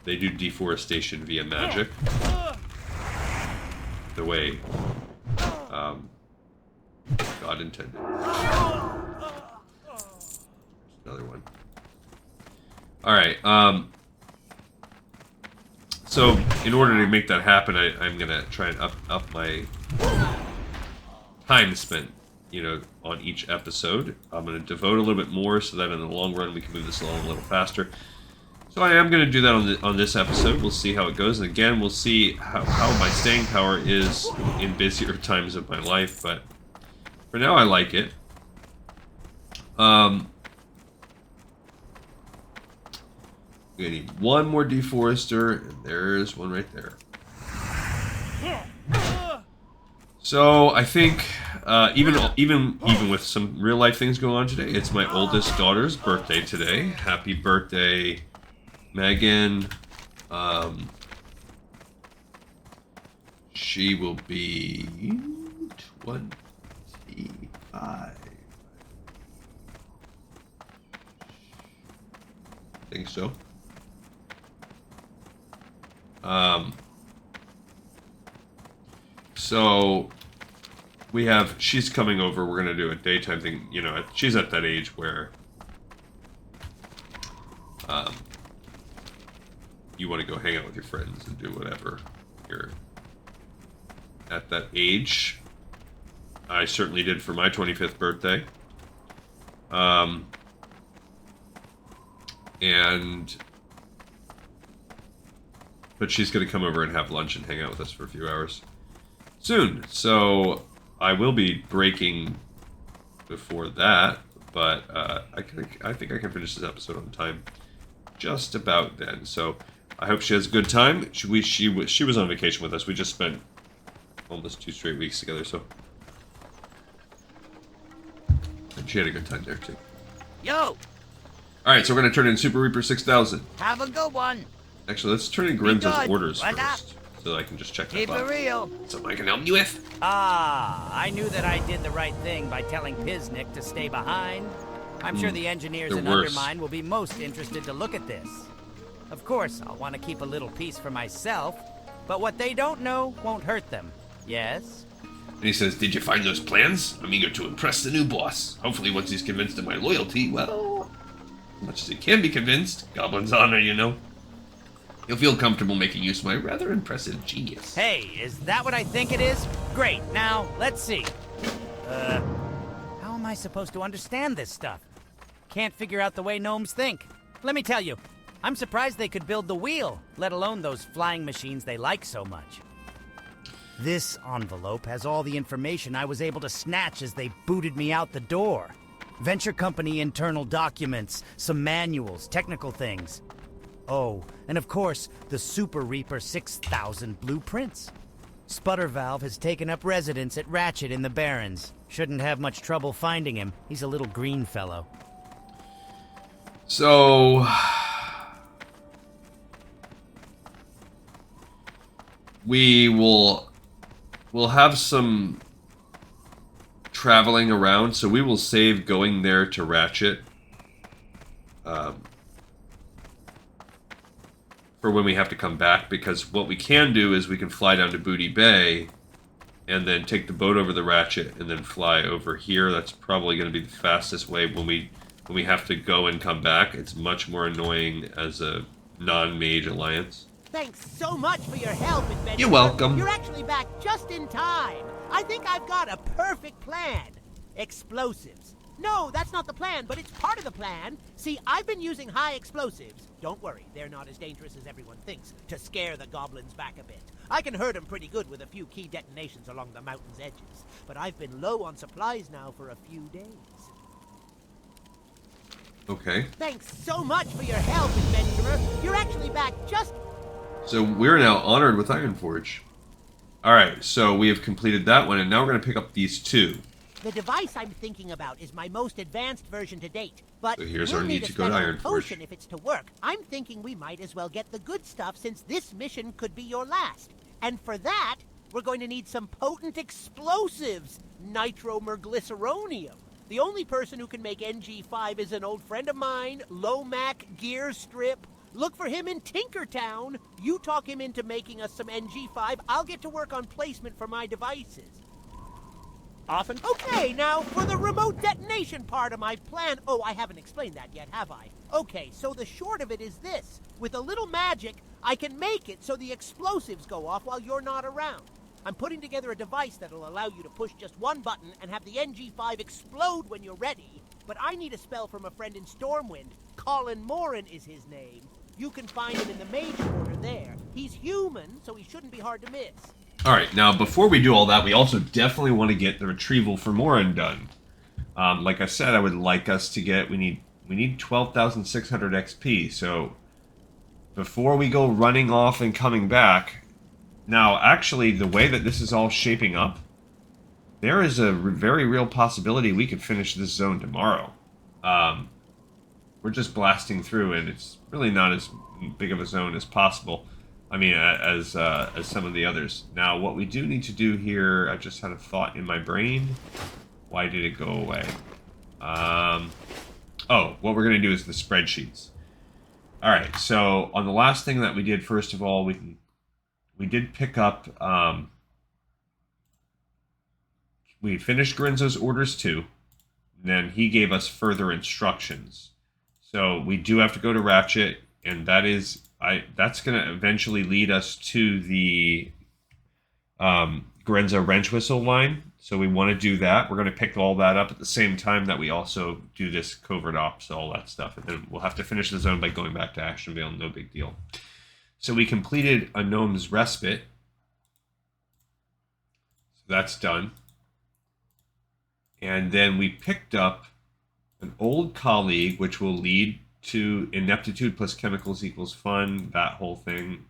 They do deforestation via magic. The way God intended. Another one. Alright, so in order to make that happen, I'm gonna try and up my time spent, you know, on each episode. I'm gonna devote a little bit more so that in the long run we can move this along a little faster. So I am going to do that on this episode. We'll see how it goes. And again, we'll see how my staying power is in busier times of my life. But for now, I like it. We need one more deforester. And there's one right there. So I think even with some real life things going on today, it's my oldest daughter's birthday today. Happy birthday, Megan. She will be 25. I think so. So she's coming over. We're gonna do a daytime thing. You know, she's at that age where you want to go hang out with your friends and do whatever. You're at that age. I certainly did for my 25th birthday. But she's going to come over and have lunch and hang out with us for a few hours soon. So I will be breaking before that, but I think I can finish this episode on time just about then. So I hope she has a good time. She was on vacation with us. We just spent almost 2 straight weeks together, so. And she had a good time there, too. Yo! Alright, so we're going to turn in Super Reaper 6000. Have a good one. Actually, let's turn in Gerenzo's good. orders What's first, so that I can just check that Keep box. it real. Something I can help you with? I knew that I did the right thing by telling Piznik to stay behind. I'm sure the engineers they're in worse. Undermine will be most interested to look at this. Of course, I'll want to keep a little piece for myself, but what they don't know won't hurt them. Yes? And he says, "Did you find those plans? I'm eager to impress the new boss. Hopefully once he's convinced of my loyalty, well, as much as he can be convinced, Goblin's honor, you know, he'll feel comfortable making use of my rather impressive genius." Hey, is that what I think it is? Great, now, let's see. How am I supposed to understand this stuff? Can't figure out the way gnomes think. Let me tell you, I'm surprised they could build the wheel, let alone those flying machines they like so much. This envelope has all the information I was able to snatch as they booted me out the door. Venture company internal documents, some manuals, technical things. Oh, and of course, the Super Reaper 6000 blueprints. Sputter Valve has taken up residence at Ratchet in the Barrens. Shouldn't have much trouble finding him. He's a little green fellow. So... we'll have some traveling around, so we will save going there to Ratchet. For when we have to come back, because what we can do is we can fly down to Booty Bay and then take the boat over the Ratchet and then fly over here. That's probably going to be the fastest way when we have to go and come back. It's much more annoying as a non-mage alliance. Thanks so much for your help, adventurer. You're welcome. You're actually back just in time. I think I've got a perfect plan. Explosives. No, that's not the plan, but it's part of the plan. See, I've been using high explosives. Don't worry, they're not as dangerous as everyone thinks, to scare the goblins back a bit. I can hurt them pretty good with a few key detonations along the mountain's edges. But I've been low on supplies now for a few days. Okay. Thanks so much for your help, adventurer. You're actually back just... So we're now honored with Ironforge. Alright, so we have completed that one, and now we're going to pick up these two. The device I'm thinking about is my most advanced version to date, but So here's we'll our need to go to special Ironforge. potion if it's to work. I'm thinking we might as well get the good stuff since this mission could be your last. And for that, we're going to need some potent explosives. Nitromerglyceronium. The only person who can make NG5 is an old friend of mine, Lomac Gearstrip. Look for him in Tinkertown. You talk him into making us some NG5. I'll get to work on placement for my devices. Often. Okay, now for the remote detonation part of my plan. Oh, I haven't explained that yet, have I? Okay, so the short of it is this. With a little magic, I can make it so the explosives go off while you're not around. I'm putting together a device that'll allow you to push just one button and have the NG5 explode when you're ready. But I need a spell from a friend in Stormwind. Colin Morin is his name. You can find him in the mage quarter there. He's human, so he shouldn't be hard to miss. Alright, now before we do all that, we also definitely want to get the retrieval for Morin done. Like I said, I would like us to get... We need 12,600 XP, so... Before we go running off and coming back... Now, actually, the way that this is all shaping up... There is a very real possibility we could finish this zone tomorrow. We're just blasting through, and it's really not as big of a zone as possible. I mean, as some of the others. Now, what we do need to do here, I just had a thought in my brain. Why did it go away? Oh, what we're going to do is the spreadsheets. Alright, so on the last thing that we did, first of all, we did pick up... we finished Gerenzo's orders too. And then he gave us further instructions. So we do have to go to Ratchet, and that is... that's going to eventually lead us to the Gerenzo Wrench Whistle line. So we want to do that. We're going to pick all that up at the same time that we also do this covert ops, all that stuff. And then we'll have to finish the zone by going back to Ashtonvale, no big deal. So we completed a Gnome's Respite. So that's done. And then we picked up an old colleague, which will lead to ineptitude plus chemicals equals fun, that whole thing.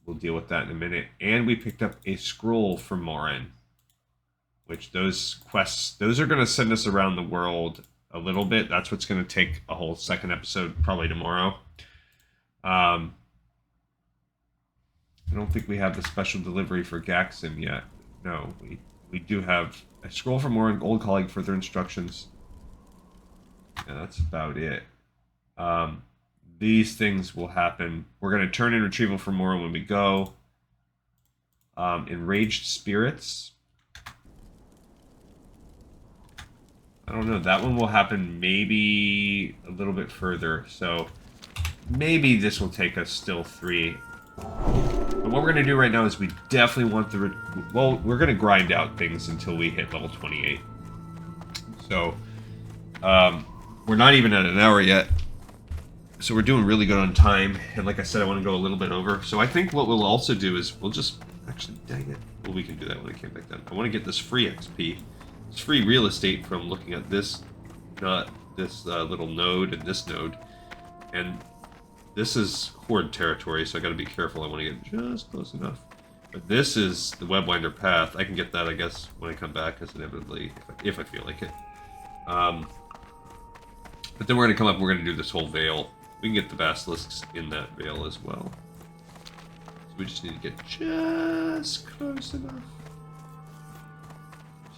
We'll deal with that in a minute. And we picked up a scroll for Morin, which those quests, those are going to send us around the world a little bit. That's what's going to take a whole second episode, probably tomorrow. I don't think we have the special delivery for Gaxim yet. No, we do have a scroll for Morin, old colleague, further instructions. And that's about it. These things will happen. We're going to turn in retrieval for more when we go. Enraged spirits. I don't know. That one will happen maybe a little bit further. So maybe this will take us still 3. But what we're going to do right now is we definitely want the... Well, we're going to grind out things until we hit level 28. So, we're not even at an hour yet. So we're doing really good on time, and like I said, I want to go a little bit over. So I think what we'll also do is we'll just... Actually, dang it. Well, we can do that when I came back down. I want to get this free XP. It's free real estate from looking at this, not this little node and this node. And this is Horde territory, so I got to be careful. I want to get just close enough. But this is the Webwinder path. I can get that, I guess, when I come back, as inevitably, if I feel like it. But then we're going to come up and we're going to do this whole veil. We can get the basilisks in that veil as well. So we just need to get just close enough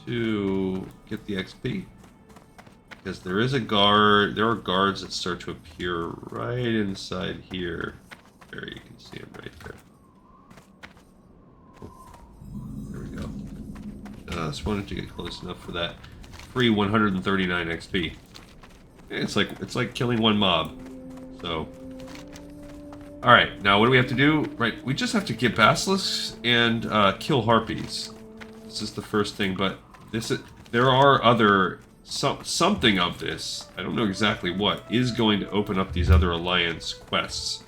to get the XP. Because there is a guard, there are guards that start to appear right inside here. There, you can see them right there. Oh, there we go. Just wanted to get close enough for that free 139 XP. It's like killing one mob. So, all right. Now, what do we have to do? Right, we just have to get basilisks and kill harpies. This is the first thing, but there are other something of this. I don't know exactly what is going to open up these other alliance quests.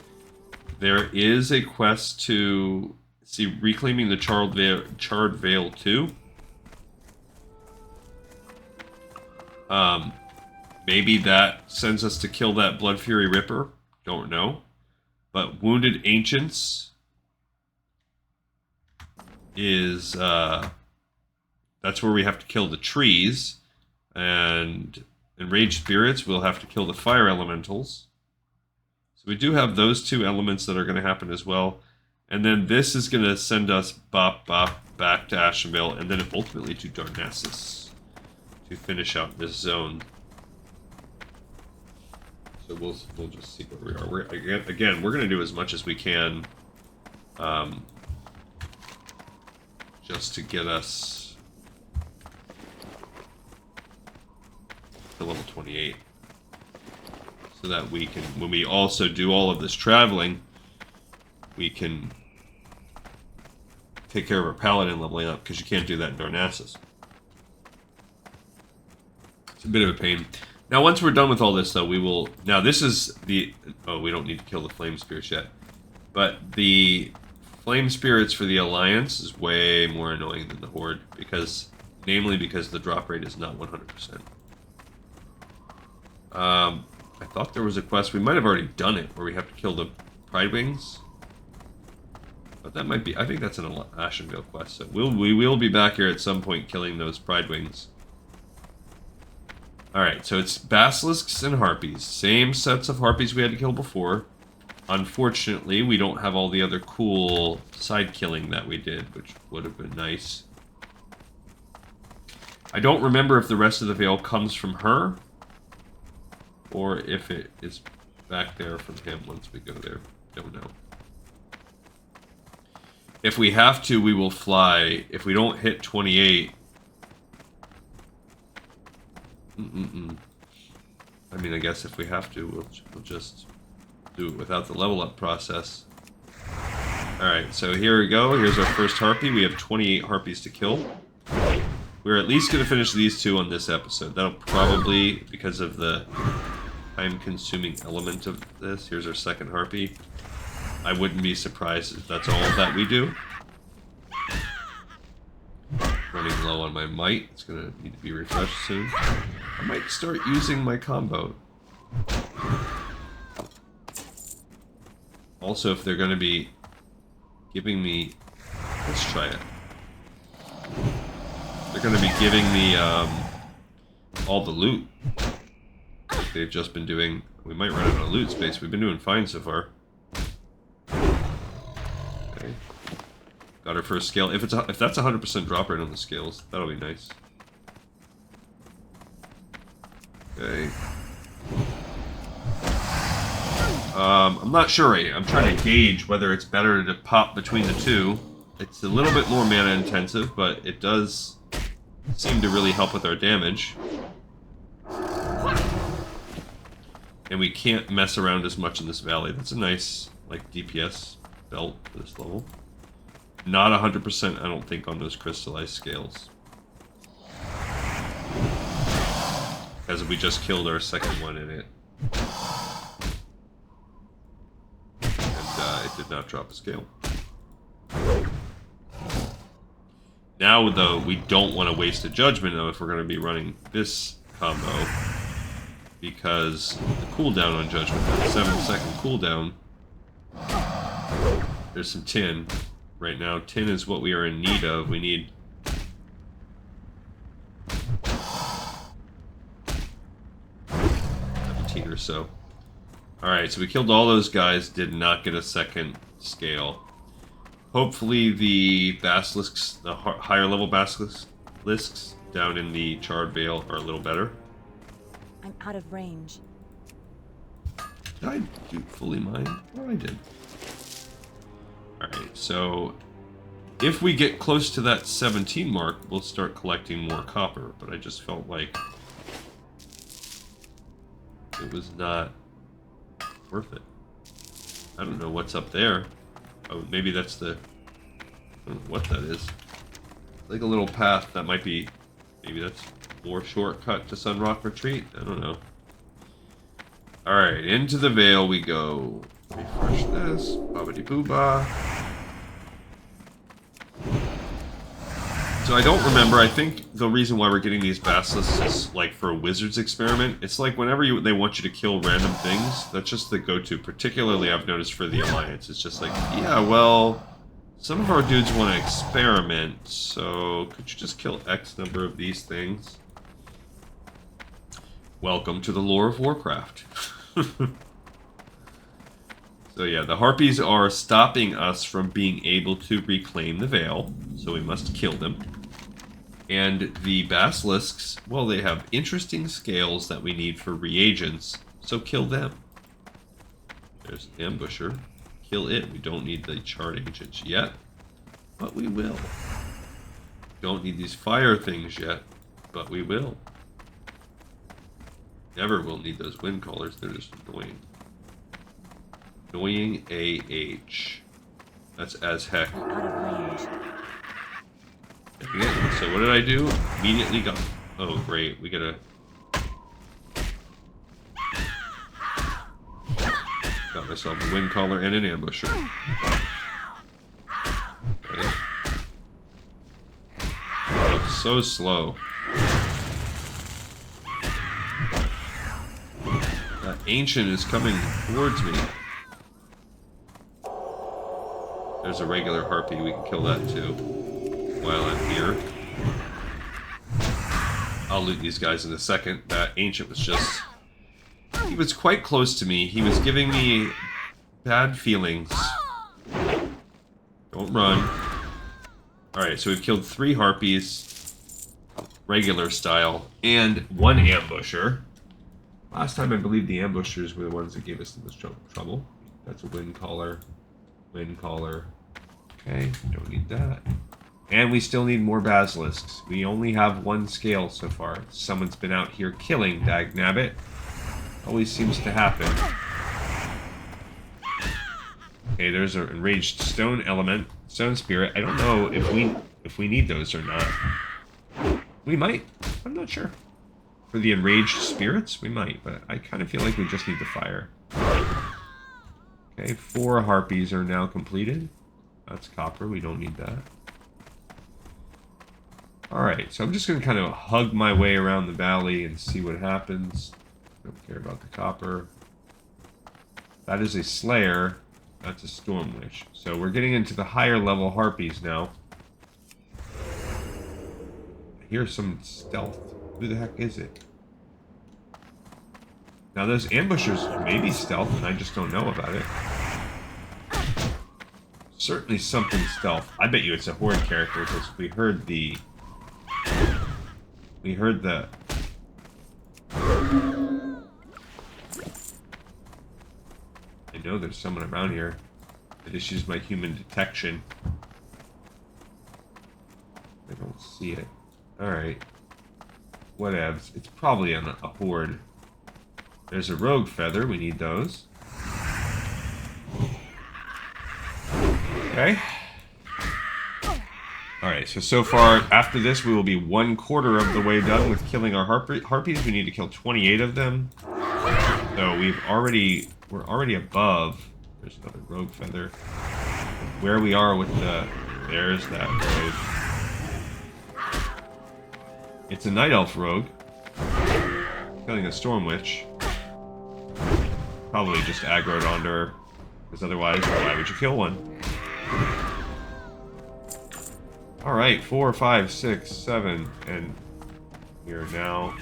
There is a quest to see reclaiming the charred veil too. Maybe that sends us to kill that Blood Fury Ripper. Don't know. But Wounded Ancients is... that's where we have to kill the trees. And Enraged Spirits, we'll have to kill the Fire Elementals. So we do have those two elements that are going to happen as well. And then this is going to send us back to Ashenvale, and then ultimately to Darnassus to finish out this zone. So we'll just see where we are. Again, we're going to do as much as we can, just to get us to level 28, so that we can, when we also do all of this traveling, we can take care of our paladin leveling up, because you can't do that in Darnassus. It's a bit of a pain. Now, once we're done with all this, though, we will... Now, this is the... Oh, we don't need to kill the Flame Spirits yet. But the Flame Spirits for the Alliance is way more annoying than the Horde, because... Namely, because the drop rate is not 100%. I thought there was a quest... We might have already done it, where we have to kill the Pride Wings. But that might be... I think that's an Ashenvale quest, so we will be back here at some point killing those Pride Wings. Alright, so it's basilisks and harpies. Same sets of harpies we had to kill before. Unfortunately, we don't have all the other cool side killing that we did, which would have been nice. I don't remember if the rest of the veil comes from her, or if it is back there from him once we go there. Don't know. If we have to, we will fly. If we don't hit 28... I mean, I guess if we have to, we'll just do it without the level up process. Alright, so here we go. Here's our first harpy. We have 28 harpies to kill. We're at least going to finish these two on this episode. That'll probably, because of the time-consuming element of this. Here's our second harpy. I wouldn't be surprised if that's all that we do. Running low on my might. It's going to need to be refreshed soon. I might start using my combo. Also, if they're going to be giving me... Let's try it. They're going to be giving me all the loot. Like they've just been doing... We might run out of loot space. We've been doing fine so far. Okay. Got our first scale. If that's 100% drop rate on the scales, that'll be nice. Okay. I'm not sure. I'm trying to gauge whether it's better to pop between the two. It's a little bit more mana intensive, but it does seem to really help with our damage. And we can't mess around as much in this valley. That's a nice, like, DPS belt for this level. Not 100%, I don't think, on those crystallized scales. Because we just killed our second one in it. Did not drop a scale. Now, though, we don't want to waste a judgment, though, if we're going to be running this combo. Because the cooldown on judgment, that 7-second cooldown, there's some tin. Right now, tin is what we are in need of. We need 17 or so. Alright, so we killed all those guys, did not get a second scale. Hopefully the basilisks, the higher level basilisks down in the Charred Vale are a little better. I'm out of range. Did I do fully mine? Oh, I did. Alright, so if we get close to that 17 mark, we'll start collecting more copper, but I just felt like it was not worth it. I don't know what's up there. Oh, maybe that's the... I don't know what that is. Like a little path that might be... Maybe that's more shortcut to Sunrock Retreat? I don't know. Alright, into the Vale we go. Refresh this. Bobbity booba. So I don't remember. I think the reason why we're getting these basilisks is like for a wizard's experiment. It's like whenever they want you to kill random things, that's just the go-to. Particularly, I've noticed for the Alliance. It's just like, yeah, well, some of our dudes want to experiment, so could you just kill X number of these things? Welcome to the lore of Warcraft. So yeah, the Harpies are stopping us from being able to reclaim the Vale, so we must kill them. And the Basilisks, well, they have interesting scales that we need for reagents, so kill them. There's an Ambusher. Kill it. We don't need the Chart Agents yet, but we will. Don't need these fire things yet, but we will. Never will need those wind callers, they're just annoying. Annoying AH. That's as heck. I'm out of range. So what did I do? Immediately got... Oh, great. We gotta... Got myself a wind caller and an ambusher. Okay. Oh, it's so slow. That ancient is coming towards me. There's a regular harpy. We can kill that too. While I'm here. I'll loot these guys in a second. That ancient was just... He was quite close to me. He was giving me bad feelings. Don't run. Alright, so we've killed 3 harpies. Regular style. And 1 ambusher. Last time I believe the ambushers were the ones that gave us the most trouble. That's a wind caller. Wind caller. Okay, don't need that. And we still need more basilisks. We only have 1 scale so far. Someone's been out here killing, dagnabbit. Always seems to happen. Okay, there's an enraged stone element, stone spirit. I don't know if we need those or not. We might. I'm not sure. For the enraged spirits, we might, but I kind of feel like we just need the fire. Okay, 4 harpies are now completed. That's copper, we don't need that. Alright, so I'm just going to kind of hug my way around the valley and see what happens. Don't care about the copper. That is a Slayer. That's a Storm Witch. So we're getting into the higher level harpies now. I hear some stealth. Who the heck is it? Now those ambushers may be stealth and I just don't know about it. Certainly something stealth. I bet you it's a horde character because we heard the... We heard the... I know there's someone around here. I just used my human detection. I don't see it. Alright. Whatevs. It's probably on a horde. There's a rogue feather. We need those. Okay. Alright, so far, after this, we will be 1/4 of the way done with killing our harpies. We need to kill 28 of them. So we're already above. There's another rogue feather. Where we are with the... There's that rogue. It's a night elf rogue. Killing a storm witch. Probably just aggroed onto her. Because otherwise, why would you kill one? Alright, 4, 5, 6, 7, and we are now...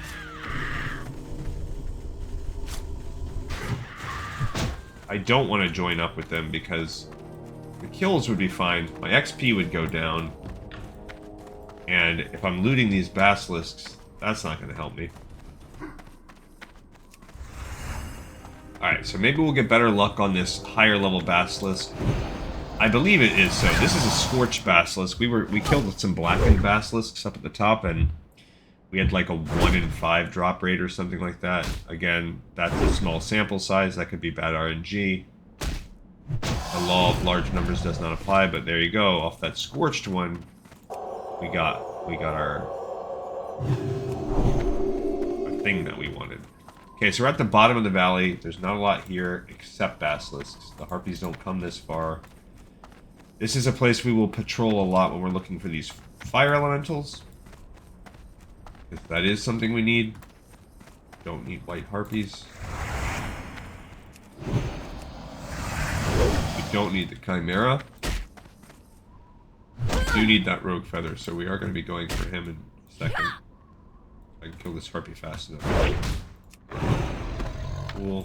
I don't want to join up with them because the kills would be fine, my XP would go down, and if I'm looting these basilisks, that's not going to help me. Alright, so maybe we'll get better luck on this higher level basilisk. I believe it is so. This is a scorched basilisk. We killed some blackened basilisks up at the top, and we had like a 1 in 5 drop rate or something like that. Again, that's a small sample size. That could be bad RNG. The law of large numbers does not apply, but there you go. Off that scorched one, we got our thing that we wanted. Okay, so we're at the bottom of the valley. There's not a lot here except basilisks. The harpies don't come this far. This is a place we will patrol a lot when we're looking for these fire elementals. If that is something we need. Don't need white harpies. We don't need the chimera. We do need that rogue feather, so we are going to be going for him in a second. I can kill this harpy fast enough. Cool.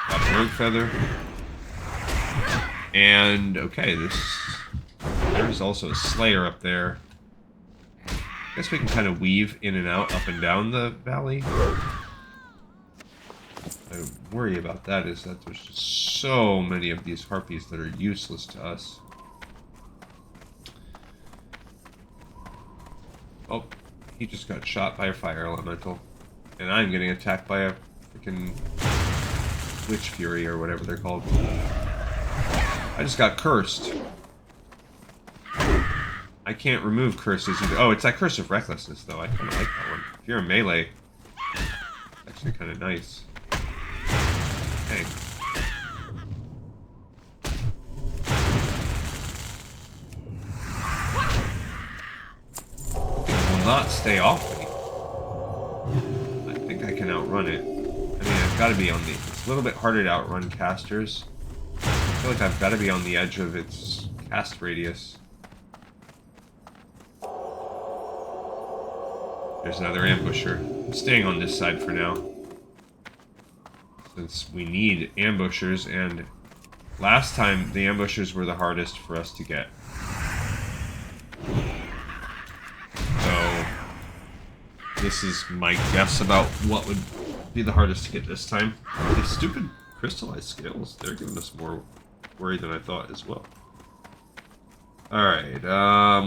Got a rogue feather. And, okay, there's also a slayer up there. I guess we can kind of weave in and out, up and down the valley. I worry about that is that there's just so many of these harpies that are useless to us. Oh, he just got shot by a fire elemental. And I'm getting attacked by a freaking witch fury or whatever they're called. I just got cursed. I can't remove curses either. Oh, it's that curse of recklessness, though. I kind of like that one. If you're a melee, it's actually kind of nice. Okay. It will not stay off me. I think I can outrun it. I mean, I've got to be on the... It's a little bit harder to outrun casters. I feel like I've got to be on the edge of its cast radius. There's another ambusher. I'm staying on this side for now. Since we need ambushers, and last time the ambushers were the hardest for us to get. So, this is my guess about what would be the hardest to get this time. These stupid crystallized scales, they're giving us more worry than I thought as well. Alright,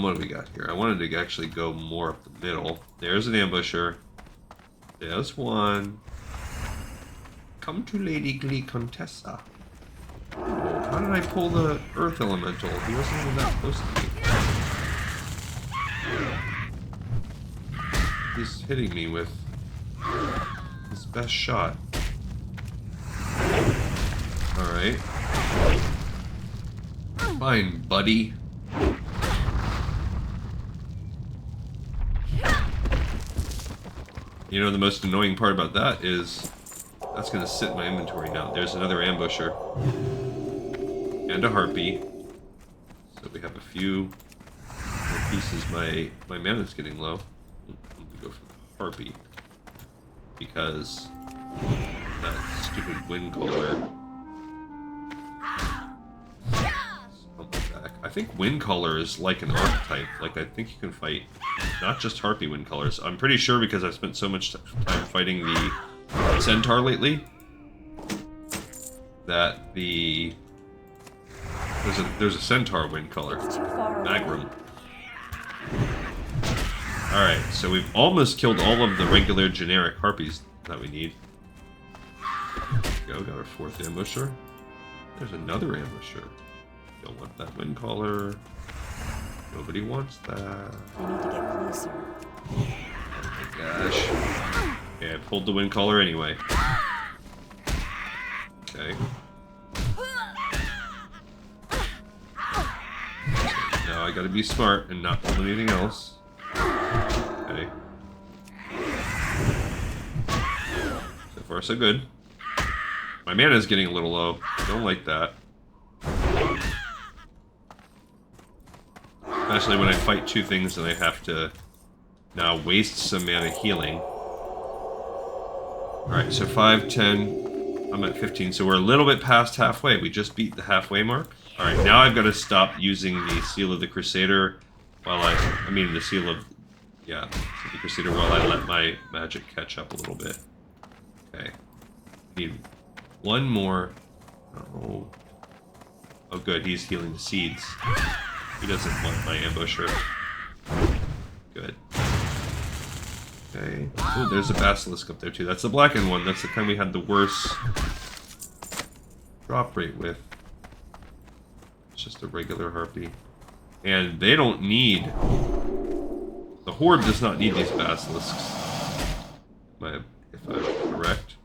what do we got here? I wanted to actually go more up the middle. There's an ambusher. There's one. Come to Lady Glee Contessa. Oh, how did I pull the Earth Elemental? He wasn't even that close to me. He's hitting me with his best shot. Alright. Fine, buddy. You know, the most annoying part about that is that's going to sit in my inventory now. There's another ambusher. And a harpy. So we have a few more pieces. My mana's getting low. Let me go for the harpy. Because that stupid wind caller. I think wind caller is like an archetype. Like, I think you can fight not just harpy wind callers. I'm pretty sure because I've spent so much time fighting the centaur lately that there's a centaur wind caller. Magrum. Alright, so we've almost killed all of the regular generic harpies that we need. There we go, got our fourth ambusher. There's another ambusher. Don't want that wind caller. Nobody wants that. I need to get closer. Oh my gosh. Okay, I pulled the wind collar anyway. Okay. Now I gotta be smart and not pull anything else. Okay. So far, so good. My mana's getting a little low. I don't like that. Especially when I fight two things and I have to now waste some mana healing. Alright, so 5, 10, I'm at 15, so we're a little bit past halfway. We just beat the halfway mark. Alright, now I've got to stop using the Seal of the Crusader while I mean the Seal of, yeah, the Crusader while I let my magic catch up a little bit. Okay. Need one more. Oh. Oh good, he's healing the seeds. He doesn't want my ambusher. Good. Okay. Oh, there's a basilisk up there too. That's the blackened one. That's the kind we had the worst drop rate with. It's just a regular harpy. And they don't need... The horde does not need these basilisks. If I'm correct.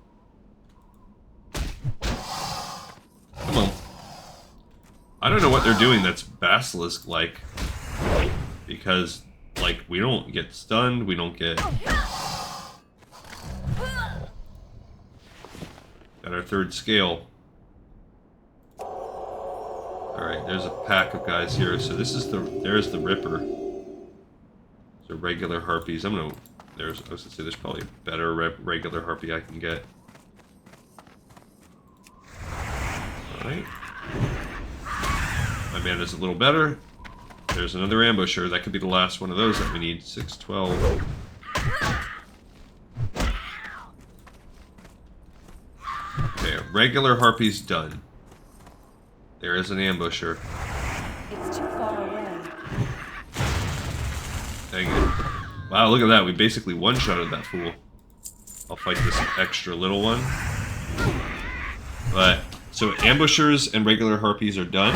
Come on. I don't know what they're doing that's basilisk-like. Because, like, we don't get stunned, we don't get... Got our third scale. Alright, there's a pack of guys here. So this is the... There's the Ripper. So regular harpies. I'm gonna... I was gonna say there's probably a better regular harpy I can get. Alright. My mana's a little better. There's another ambusher. That could be the last one of those that we need. 6, 12. Okay, regular harpy's done. There is an ambusher. It's too far away. Dang it. Wow, look at that. We basically one-shotted that fool. I'll fight this extra little one. But, so ambushers and regular harpies are done.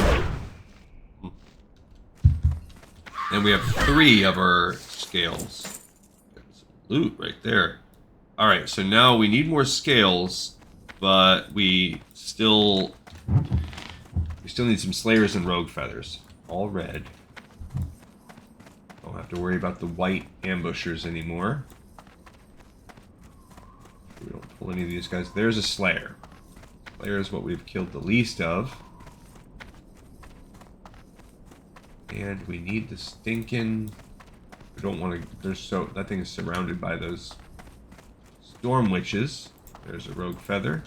And we have 3 of our scales. Some loot right there. Alright, so now we need more scales, but we still need some slayers and rogue feathers. All red. Don't have to worry about the white ambushers anymore. We don't pull any of these guys. There's a slayer. Slayer is what we've killed the least of. And we need the stinking... We don't want to... There's so... That thing is surrounded by those storm witches. There's a rogue feather.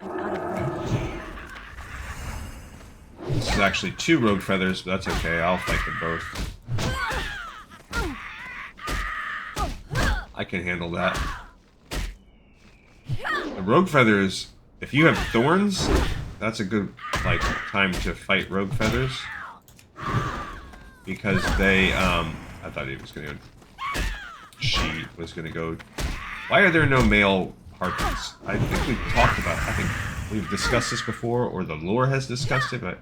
I'm out of range. This is actually 2 rogue feathers, but that's okay. I'll fight them both. I can handle that. The rogue feathers... If you have thorns, that's a good... like time to fight rogue feathers because they I thought he was gonna she was gonna go. Why are there no male harpies? I think we've talked about I think we've discussed this before or the lore has discussed it, but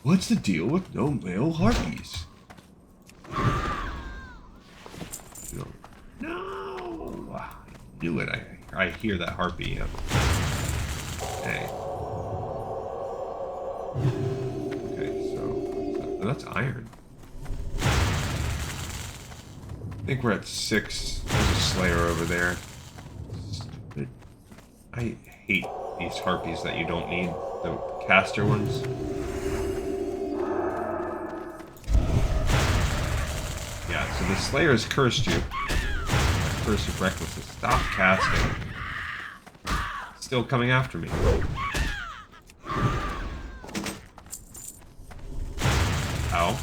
what's the deal with no male harpies? No, I knew it. I hear that harpy. Hey. Okay, so that's iron. I think we're at 6. There's a slayer over there. Stupid. I hate these harpies that you don't need. The caster ones. Yeah, so the slayer's cursed you. Curse of recklessness. Stop casting. It's still coming after me. Ow.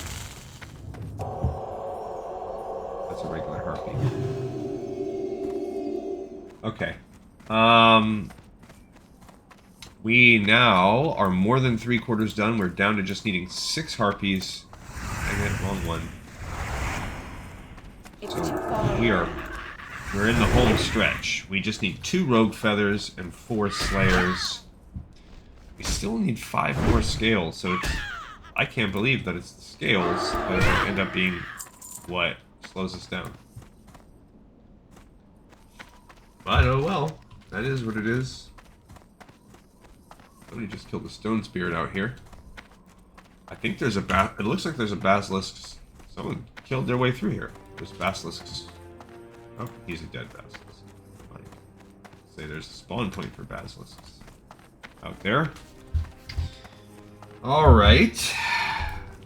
That's a regular harpy. Okay. We now are more than 3/4 done. We're down to just needing 6 harpies. Dang it, wrong one. So we're in the home stretch. We just need 2 rogue feathers and 4 slayers. We still need 5 more scales, so it's... I can't believe that it's the scales that end up being what slows us down. But oh well. That is what it is. Somebody just killed a stone spirit out here. I think there's a it looks like there's a basilisk. Someone killed their way through here. There's basilisks. Oh, he's a dead basilisk. Fine. Say there's a spawn point for basilisks out there. Alright.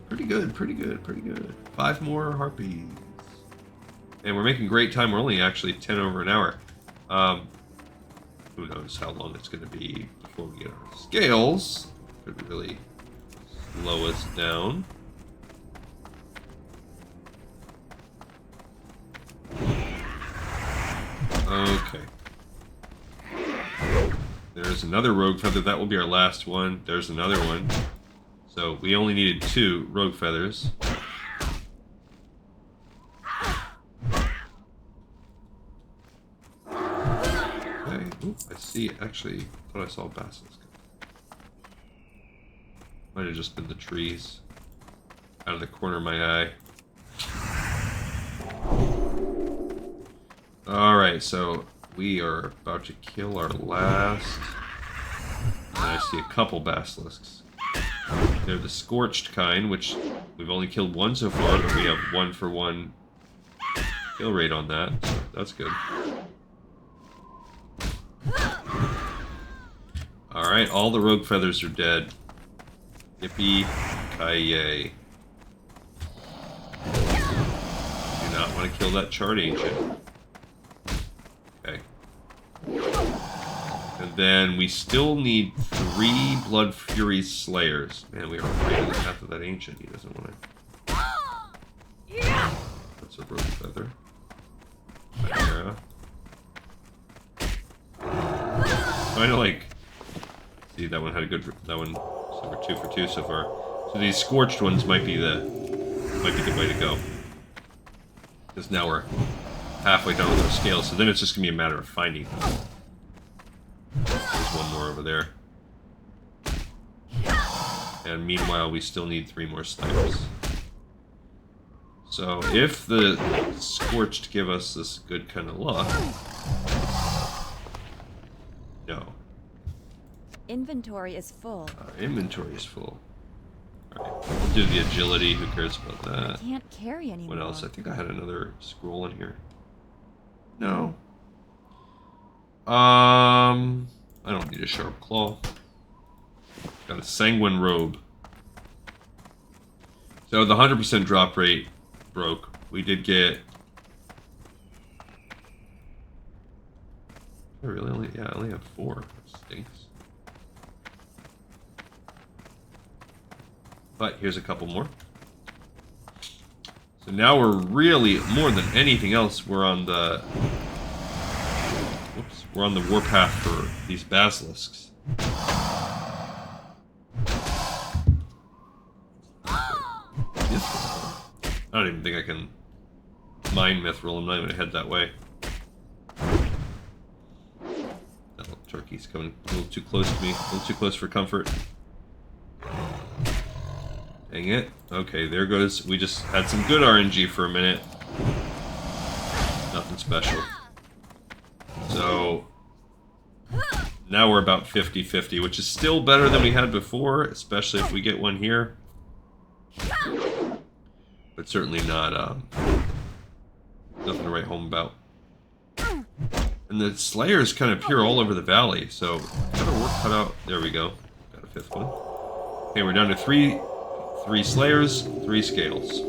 Pretty good, pretty good, pretty good. 5 more harpies. And we're making great time. We're only actually 10 over an hour. Who knows how long it's going to be before we get our scales. Could really slow us down. Okay. There's another rogue feather. That will be our last one. There's another one. So we only needed 2 rogue feathers. Okay. Ooh, I see. Actually, I thought I saw a basilisk. Might have just been the trees. Out of the corner of my eye. Alright, so we are about to kill our last. And I see a couple basilisks. They're the scorched kind, which we've only killed 1 so far, but we have 1-for-1 kill rate on that, so that's good. Alright, all the rogue feathers are dead. Yippee-ki-yay. Do not want to kill that Chart Ancient. Okay. And then we still need 3 Blood Fury Slayers. Man, we are right in the path of that Ancient. He doesn't want to... That's a rogue feather. Chimera. Kind of like... See, that one had a good... That one... So we're 2 for 2 so far. So these scorched ones might be the way to go. Because now we're halfway done with our scales, so then it's just going to be a matter of finding them. There's one more over there. And meanwhile, we still need 3 more snipers. So if the Scorched give us this good kind of luck... No. Inventory is full. Inventory is full. Alright, we'll do the agility. Who cares about that? Can't carry anymore. What else? I think I had another scroll in here. No. I don't need a sharp claw. Got a sanguine robe. So the 100% drop rate broke. We did get... I really only... Yeah, I only have 4. That stinks. But here's a couple more. So now we're really, more than anything else, we're on the... Whoops. We're on the warpath for these basilisks. I don't even think I can mind mithril. I'm not even gonna head that way. That little turkey's coming a little too close to me. A little too close for comfort. Dang it. Okay, there goes. We just had some good RNG for a minute. Nothing special. So now we're about 50-50, which is still better than we had before, especially if we get one here. But certainly not nothing to write home about. And the Slayers kind of appear all over the valley, so got our work cut out. There we go. Got a 5th one. Okay, we're down to 3 Slayers, 3 Scales. I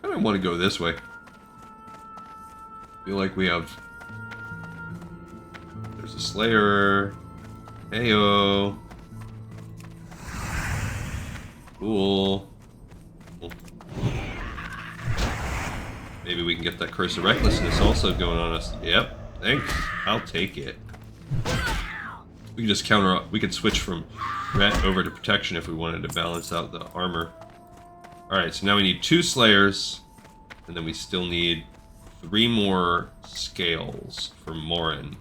kind of want to go this way. Feel like we have... There's a Slayer. Heyo. Cool. Maybe we can get that Curse of Recklessness also going on us. Yep. Thanks. I'll take it. We can just counter... We could switch from Ret over to Protection if we wanted to balance out the armor. Alright, so now we need 2 Slayers. And then we still need 3 more Scales for Morin.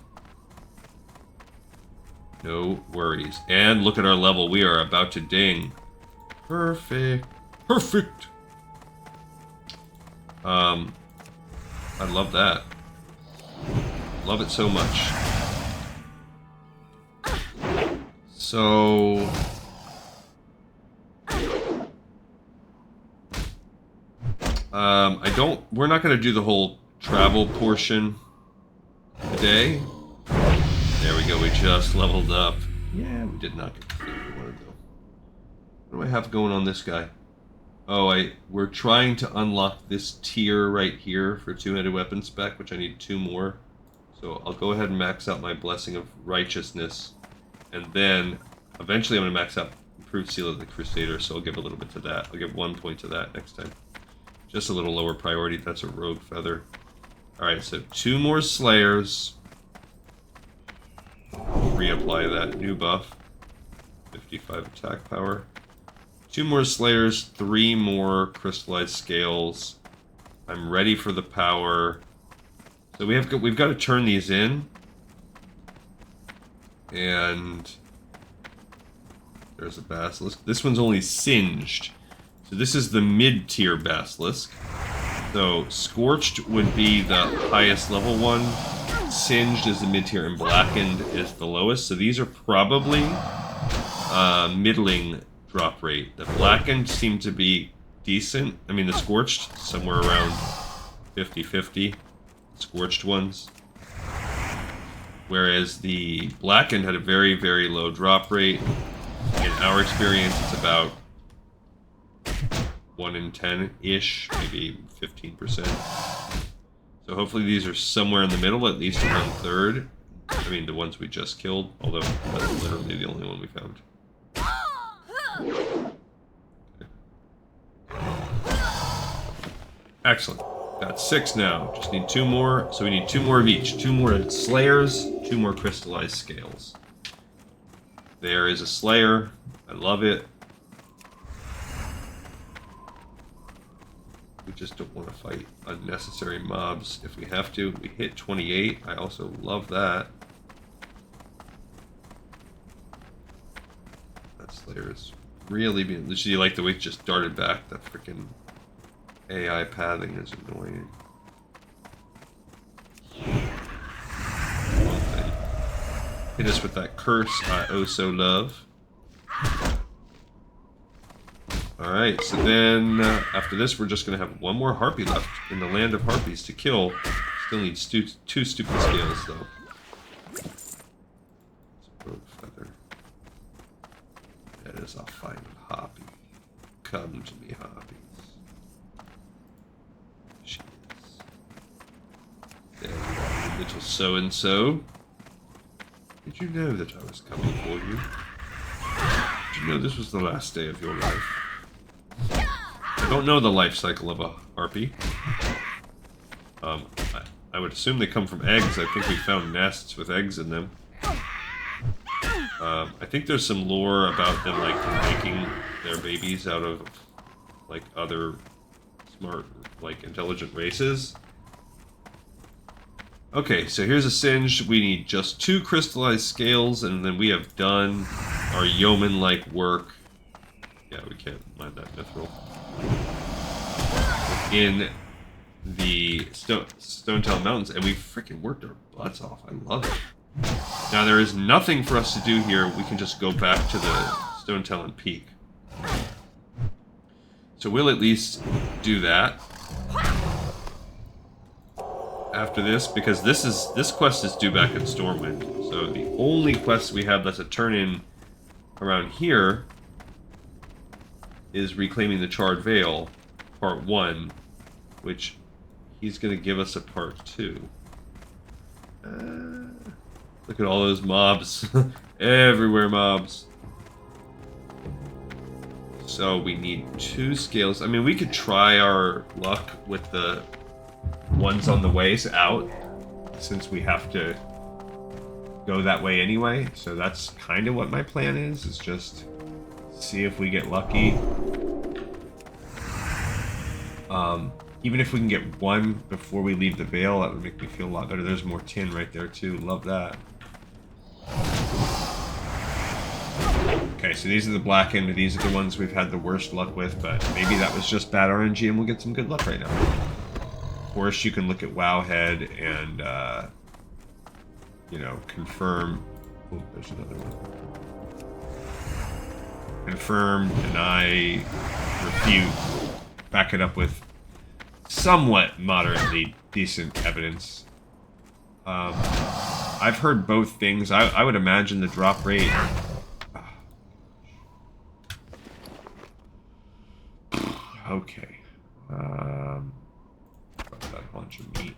No worries. And look at our level. We are about to ding. Perfect. Perfect! I love that. Love it so much. So... we're not going to do the whole travel portion today. There we go, we just leveled up. Yeah, we did not get the thing we wanted though. What do I have going on this guy? Oh, we're trying to unlock this tier right here for two-handed weapon spec, which I need 2 more. So I'll go ahead and max out my Blessing of Righteousness. And then, eventually I'm going to max out Improved Seal of the Crusader, so I'll give a little bit to that. I'll give 1 point to that next time. Just a little lower priority, that's a Rogue Feather. Alright, so 2 more Slayers. Reapply that new buff. 55 attack power. 2 more Slayers, 3 more Crystallized Scales. I'm ready for the power. So we've got to turn these in. And there's a Basilisk. This one's only singed. So this is the mid-tier Basilisk. So Scorched would be the highest level one. Singed is the mid-tier, and Blackened is the lowest. So these are probably middling drop rate. The Blackened seem to be decent. I mean, the Scorched, somewhere around 50-50. Scorched ones. Whereas the Blackened had a very, very low drop rate. In our experience, it's about 1 in 10-ish, maybe 15%. So hopefully these are somewhere in the middle, at least around third. I mean, the ones we just killed, although that's literally the only one we found. Excellent. Got 6 now. Just need 2 more. So we need 2 more of each. 2 more Slayers, 2 more Crystallized Scales. There is a Slayer. I love it. We just don't want to fight unnecessary mobs if we have to. We hit 28. I also love that. That Slayer is really being... You like the way it just darted back? That freaking AI pathing is annoying. Hit us with that curse I oh so love. Alright, so then after this we're just going to have 1 more Harpy left in the Land of Harpies to kill. Still need 2 stupid scales though. Rogue Feather. That is a fine Harpy. Come to me, Harpies. She is. There you are, little so-and-so. Did you know that I was coming for you? Did you know this was the last day of your life? I don't know the life cycle of a Harpy. I would assume they come from eggs. I think we found nests with eggs in them. I think there's some lore about them like making their babies out of like other smart, like intelligent races. Okay, so here's a Singe. We need just 2 Crystallized Scales, and then we have done our yeoman-like work. Yeah, we can't mind that mithril. In the Stonetalon Mountains, and we freaking worked our butts off. I love it. Now, there is nothing for us to do here. We can just go back to the Stonetalon Peak. So we'll at least do that after this, because this quest is due back in Stormwind. So the only quest we have that's a turn-in around here is Reclaiming the Charred Veil, Part 1, which he's going to give us a Part 2. Look at all those mobs. Everywhere mobs. So we need 2 scales. I mean, we could try our luck with the ones on the ways out, since we have to go that way anyway. So that's kind of what my plan is just see if we get lucky. Even if we can get 1 before we leave the Vale, that would make me feel a lot better. There's more tin right there too. Love that. Okay, so these are the Blackened. These are the ones we've had the worst luck with, but maybe that was just bad RNG and we'll get some good luck right now. Of course, you can look at Wowhead and you know, confirm. Oh, there's another one. Confirm, deny, refute. Back it up with somewhat moderately decent evidence. I've heard both things. I would imagine the drop rate. Okay. That bunch of meat.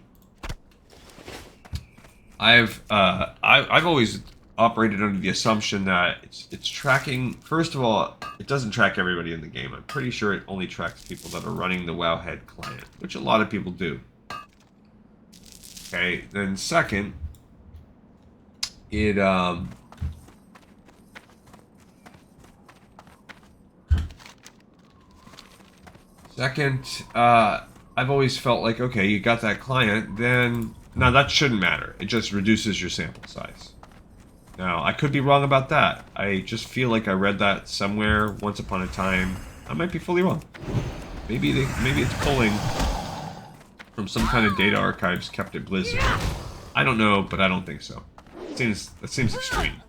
I've always operated under the assumption that it's tracking. First of all, it doesn't track everybody in the game. I'm pretty sure it only tracks people that are running the Wowhead client, which a lot of people do. Okay. Then second, it I've always felt like, okay, you got that client, then now that shouldn't matter. It just reduces your sample size. Now, I could be wrong about that. I just feel like I read that somewhere once upon a time. I might be fully wrong. Maybe it's pulling from some kind of data archives kept at Blizzard. I don't know, but I don't think so. That seems extreme.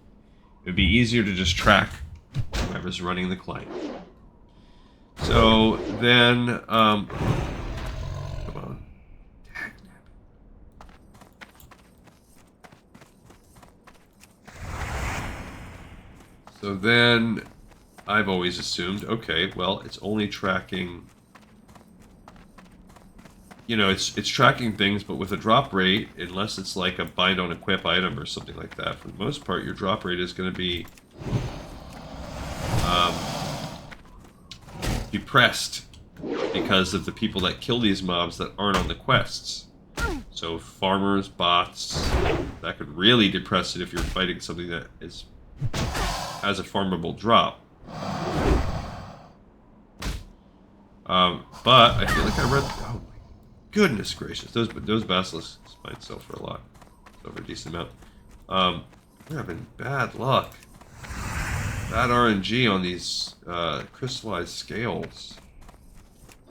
It would be easier to just track whoever's running the client. So then, come on. So then, I've always assumed, okay, well, it's only tracking, you know, it's tracking things, but with a drop rate, unless it's like a bind on equip item or something like that, for the most part, your drop rate is going to be depressed because of the people that kill these mobs that aren't on the quests. So farmers, bots, that could really depress it if you're fighting something that has a farmable drop. But I feel like I read. Oh my goodness gracious! Those basilisks might sell for a lot, over a decent amount. We're having bad luck. Bad RNG on these crystallized scales.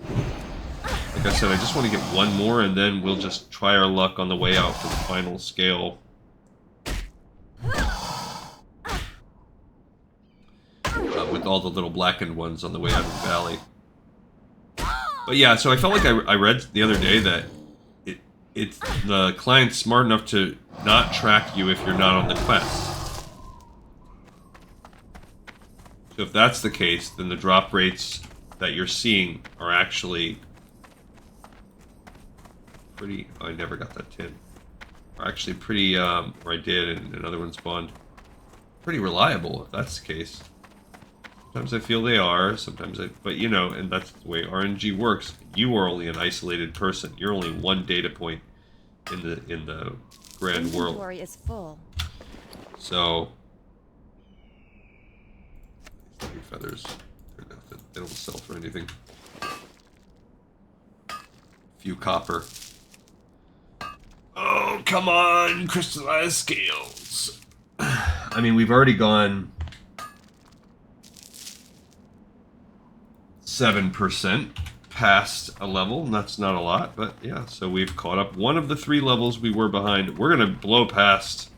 Like I said, I just want to get one more, and then we'll just try our luck on the way out for the final scale. With all the little blackened ones on the way out of the valley. But yeah, so I felt like I read the other day that it's the client's smart enough to not track you if you're not on the quest. So if that's the case, then the drop rates that you're seeing are actually pretty... Oh, I never got that tin. Are actually pretty, or I did, and another one spawned. Pretty reliable, if that's the case. Sometimes I feel they are, sometimes but you know, and that's the way RNG works. You are only an isolated person. You're only one data point in the grand world. Inventory is full. So, these feathers are nothing. They don't sell for anything. Few copper. Oh, come on, crystallized scales. I mean, we've already gone 7% past a level, and that's not a lot, but yeah, so we've caught up one of the 3 levels we were behind. We're gonna blow past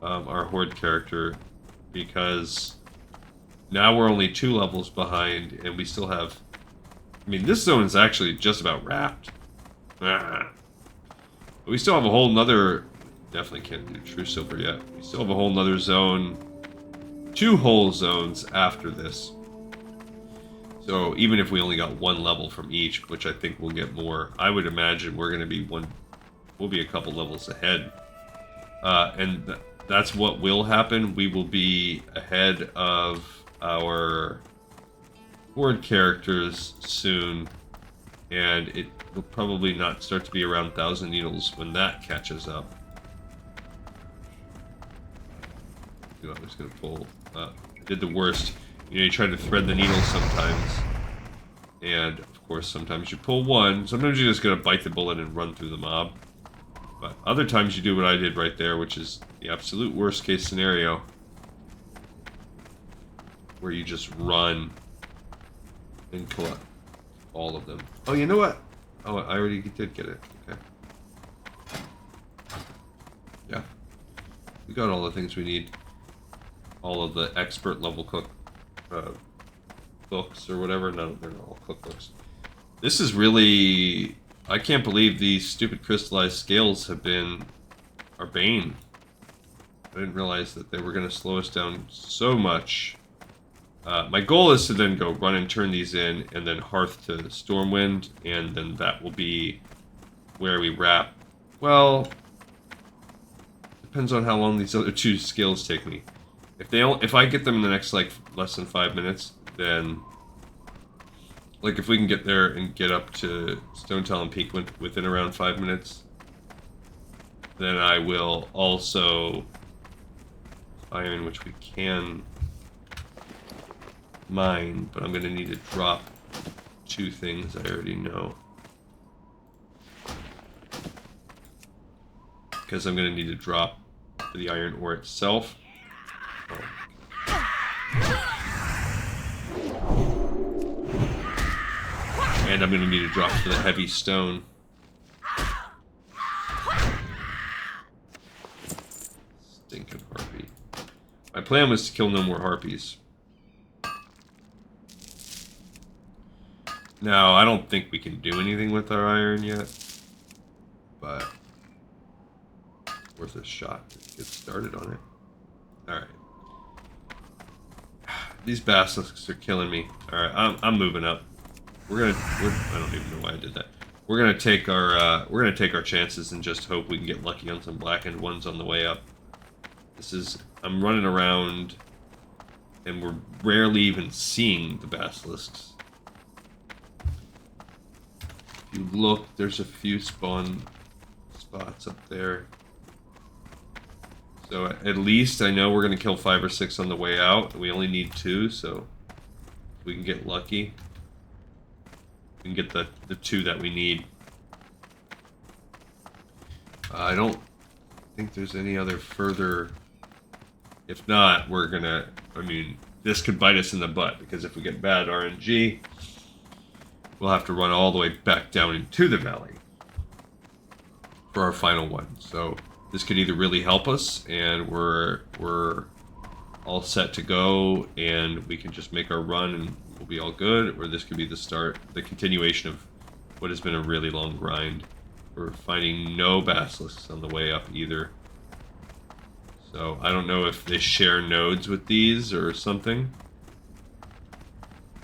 our Horde character because now we're only 2 levels behind, and we still have... I mean, this zone is actually just about wrapped. But we still have a whole nother... Definitely can't do True Silver yet. We still have a whole nother zone. 2 whole zones after this. So even if we only got 1 level from each, which I think we'll get more, I would imagine we're going to be we'll be a couple levels ahead. And that's what will happen. We will be ahead of our Horde characters soon, and it will probably not start to be around 1,000 needles when that catches up. I'm just going to pull. I did the worst. You know, you try to thread the needle sometimes, and of course sometimes you pull one, sometimes you're just going to bite the bullet and run through the mob. But other times you do what I did right there, which is the absolute worst case scenario, where you just run and collect all of them. Oh, you know what? Oh, I already did get it. Okay. Yeah, We got all the things we need. All of the expert level books or whatever. No, they're not all cookbooks. This is really... I can't believe these stupid crystallized scales have been our bane. I didn't realize that they were going to slow us down so much. My goal is to then go run and turn these in, and then Hearth to Stormwind, and then that will be where we wrap. Well, depends on how long these other two skills take me. If I get them in the next like less than 5 minutes, then like if we can get there and get up to Stonetalon Peak within around 5 minutes, then I will also iron, which we can mine, but I'm going to need to drop 2 things I already know. Because I'm going to need to drop the iron ore itself. And I'm going to need to drop for the heavy stone. Stinking harpy. My plan was to kill no more harpies. Now, I don't think we can do anything with our iron yet, but worth a shot to get started on it. Alright. These basilisks are killing me. Alright, I'm moving up. I don't even know why I did that. We're gonna take our chances and just hope we can get lucky on some blackened ones on the way up. I'm running around and we're rarely even seeing the basilisks. If you look, there's a few spawn spots up there. So at least I know we're going to kill 5 or 6 on the way out. We only need 2, so if we can get lucky, we can get the 2 that we need. I don't think there's any other further... If not, we're going to... I mean, this could bite us in the butt, because if we get bad RNG, we'll have to run all the way back down into the valley for our final one. So this could either really help us and we're all set to go and we can just make our run and we'll be all good, or this could be the continuation of what has been a really long grind. We're finding no basilisks on the way up either. So I don't know if they share nodes with these or something.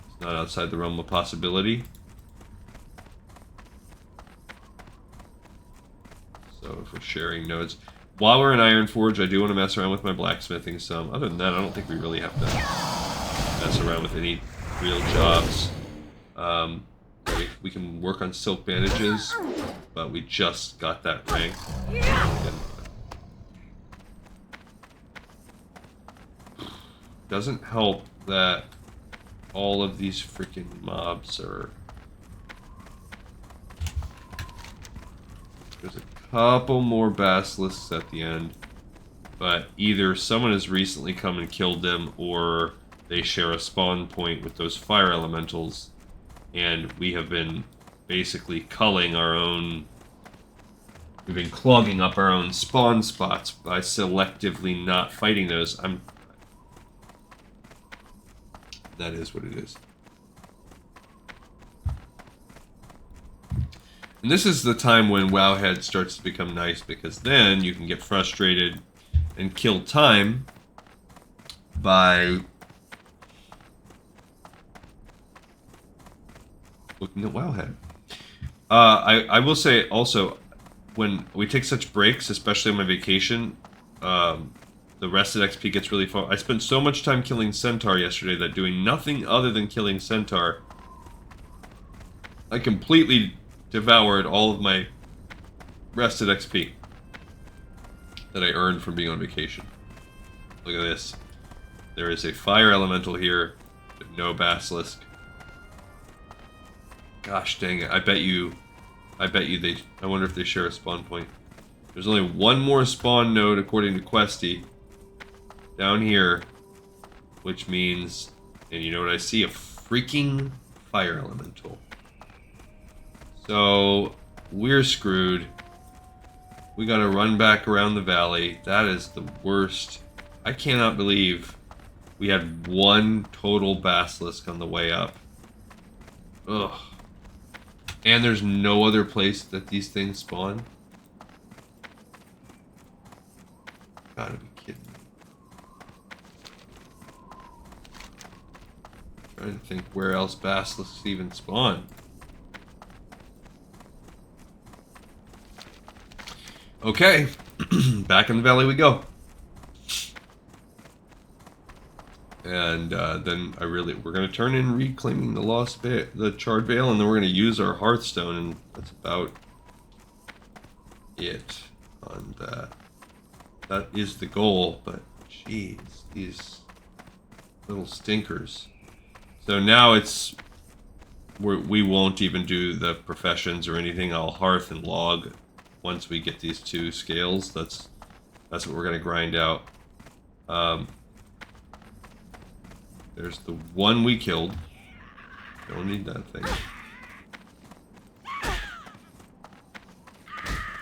It's not outside the realm of possibility. So if we're sharing nodes. While we're in Ironforge, I do want to mess around with my blacksmithing some. Other than that, I don't think we really have to mess around with any real jobs. We can work on silk bandages, but we just got that rank. Doesn't help that all of these freaking mobs are... There's a couple more basilisks at the end, but either someone has recently come and killed them, or they share a spawn point with those fire elementals, and we have been basically culling our own... We've been clogging up our own spawn spots by selectively not fighting those. That is what it is. And this is the time when Wowhead starts to become nice, because then you can get frustrated and kill time by looking at Wowhead. I will say also, when we take such breaks, especially on my vacation, the rested XP gets really far. I spent so much time killing Centaur yesterday that doing nothing other than killing Centaur, I completely devoured all of my rested XP that I earned from being on vacation. Look at this. There is a fire elemental here, but no basilisk. Gosh dang it. I bet you I wonder if they share a spawn point. There's only one more spawn node according to Questy down here, which means, and you know what I see? A freaking fire elemental. So we're screwed. We gotta run back around the valley. That is the worst. I cannot believe we had one total basilisk on the way up. Ugh. And there's no other place that these things spawn? Gotta be kidding me. Trying to think where else basilisks even spawn. Okay, back in the valley we go. And then we're gonna turn in reclaiming the charred veil, and then we're gonna use our Hearthstone, and that's about it on that. That is the goal, but jeez, these little stinkers. So now we won't even do the professions or anything. I'll hearth and log once we get these 2 scales. That's what we're gonna grind out. There's the one we killed. Don't need that thing.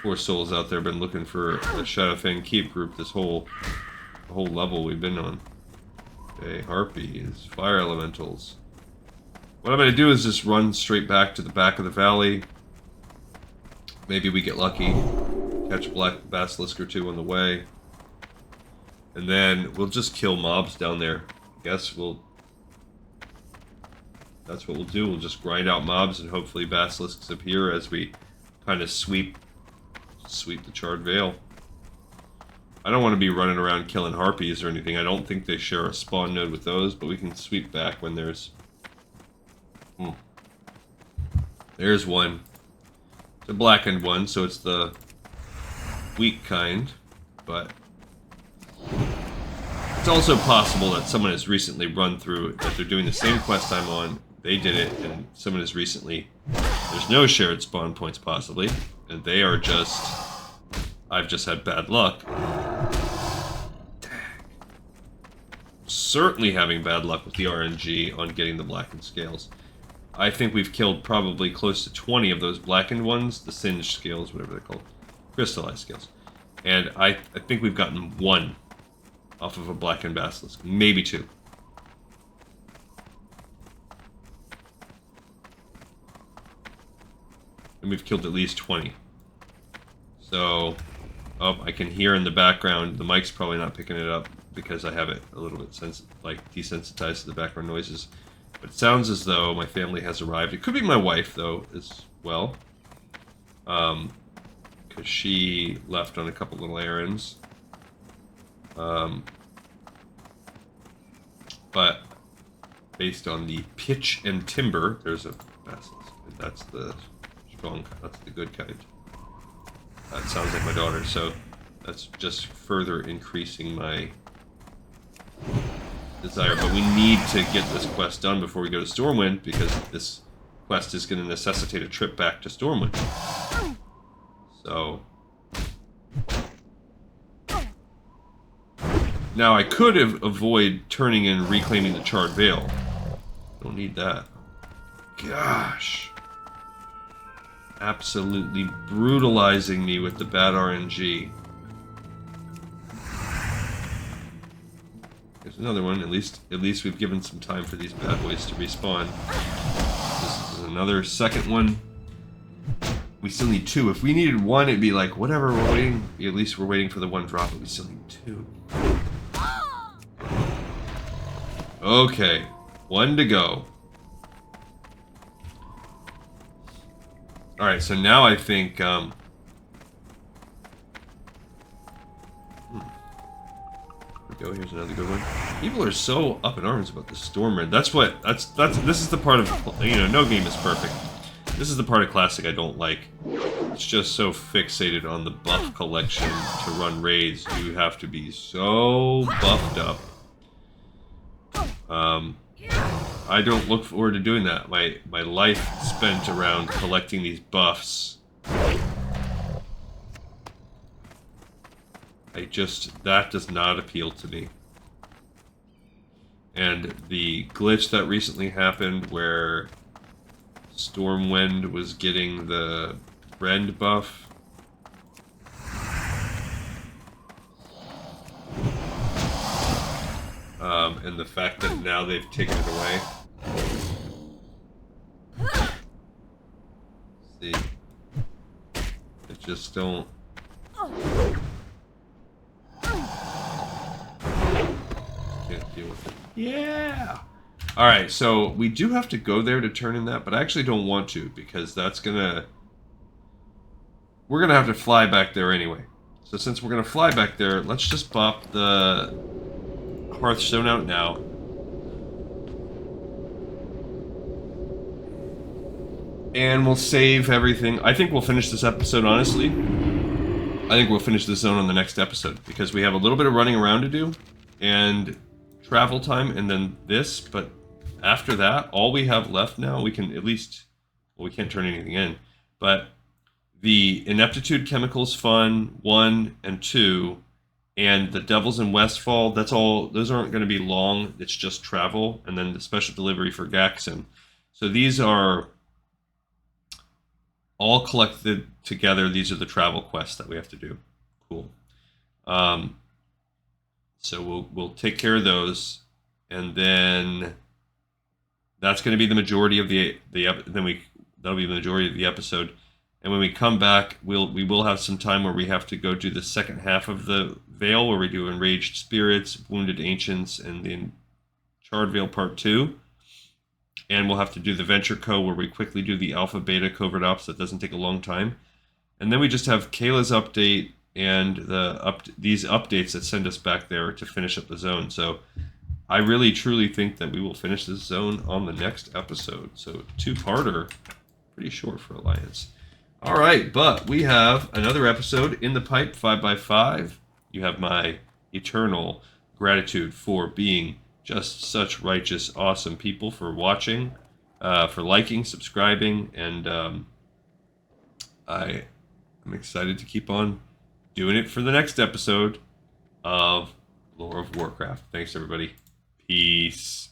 Poor souls out there been looking for a Shadowfang Keep group the whole level we've been on. Okay, harpies, fire elementals. What I'm gonna do is just run straight back to the back of the valley. Maybe we get lucky, catch a black basilisk or 2 on the way, and then we'll just kill mobs down there. That's what we'll do. We'll just grind out mobs and hopefully basilisks appear as we kind of sweep the charred veil. I don't want to be running around killing harpies or anything. I don't think they share a spawn node with those, but we can sweep back when there's... There's one. It's a blackened one, so it's the weak kind, but... It's also possible that someone has recently run through it, that they're doing the same quest I'm on, they did it, and someone has recently... There's no shared spawn points, possibly, and they are just... I've just had bad luck. Dang. Certainly having bad luck with the RNG on getting the blackened scales. I think we've killed probably close to 20 of those blackened ones, the singed scales, whatever they're called. Crystallized scales. And I think we've gotten 1 off of a blackened basilisk. Maybe 2. And we've killed at least 20. So, I can hear in the background, the mic's probably not picking it up because I have it a little bit desensitized to the background noises. But it sounds as though my family has arrived. It could be my wife, though, as well. Because she left on a couple little errands. But based on the pitch and timber, there's a basilisk. And that's the strong kind. That's the good kind. That sounds like my daughter, so that's just further increasing my desire. But we need to get this quest done before we go to Stormwind, because this quest is going to necessitate a trip back to Stormwind. So... Now, I could have avoided turning in and reclaiming the charred veil. Don't need that. Gosh. Absolutely brutalizing me with the bad RNG. There's another one. At least we've given some time for these bad boys to respawn. This is another second one. We still need 2. If we needed 1, it'd be like, whatever, we're waiting. At least we're waiting for the 1 drop, but we still need 2. Okay, 1 to go. Alright, so now I think, Here we go, here's another good one. People are so up in arms about the Stormwind. This is the part of, no game is perfect. This is the part of Classic I don't like. It's just so fixated on the buff collection to run raids. You have to be so buffed up. I don't look forward to doing that. My life spent around collecting these buffs. That does not appeal to me. And the glitch that recently happened where Stormwind was getting the Rend buff, and the fact that now they've taken it away. See, I just don't. Can't deal with it. Yeah. All right, so we do have to go there to turn in that, but I actually don't want to because that's gonna. We're gonna have to fly back there anyway. So since we're gonna fly back there, let's just pop the Hearthstone out now. And we'll save everything. I think we'll finish this episode, honestly. I think we'll finish this zone on the next episode because we have a little bit of running around to do and travel time and then this, but after that, all we have left now, we can at least, well, we can't turn anything in, but the Ineptitude Chemicals Fun 1 and 2 and the Devils in Westfall, that's all, those aren't going to be long, it's just travel, and then the special delivery for Gaxon. So these are all collected together. These are the travel quests that we have to do. Cool. So we'll take care of those, and then that's going to be the majority of that'll be the majority of the episode. And when we come back, we will have some time where we have to go do the second half of the Veil, where we do Enraged Spirits, Wounded Ancients, and the Charred Veil Part 2. And we'll have to do the Venture Co, where we quickly do the Alpha Beta Covert Ops. That doesn't take a long time. And then we just have Kayla's update and these updates that send us back there to finish up the zone. So I really truly think that we will finish this zone on the next episode. So 2-parter, pretty short for Alliance. All right, but we have another episode in the pipe, 5x5. You have my eternal gratitude for being just such righteous, awesome people, for watching, for liking, subscribing, and I am excited to keep on doing it for the next episode of Lore of Warcraft. Thanks, everybody. Peace.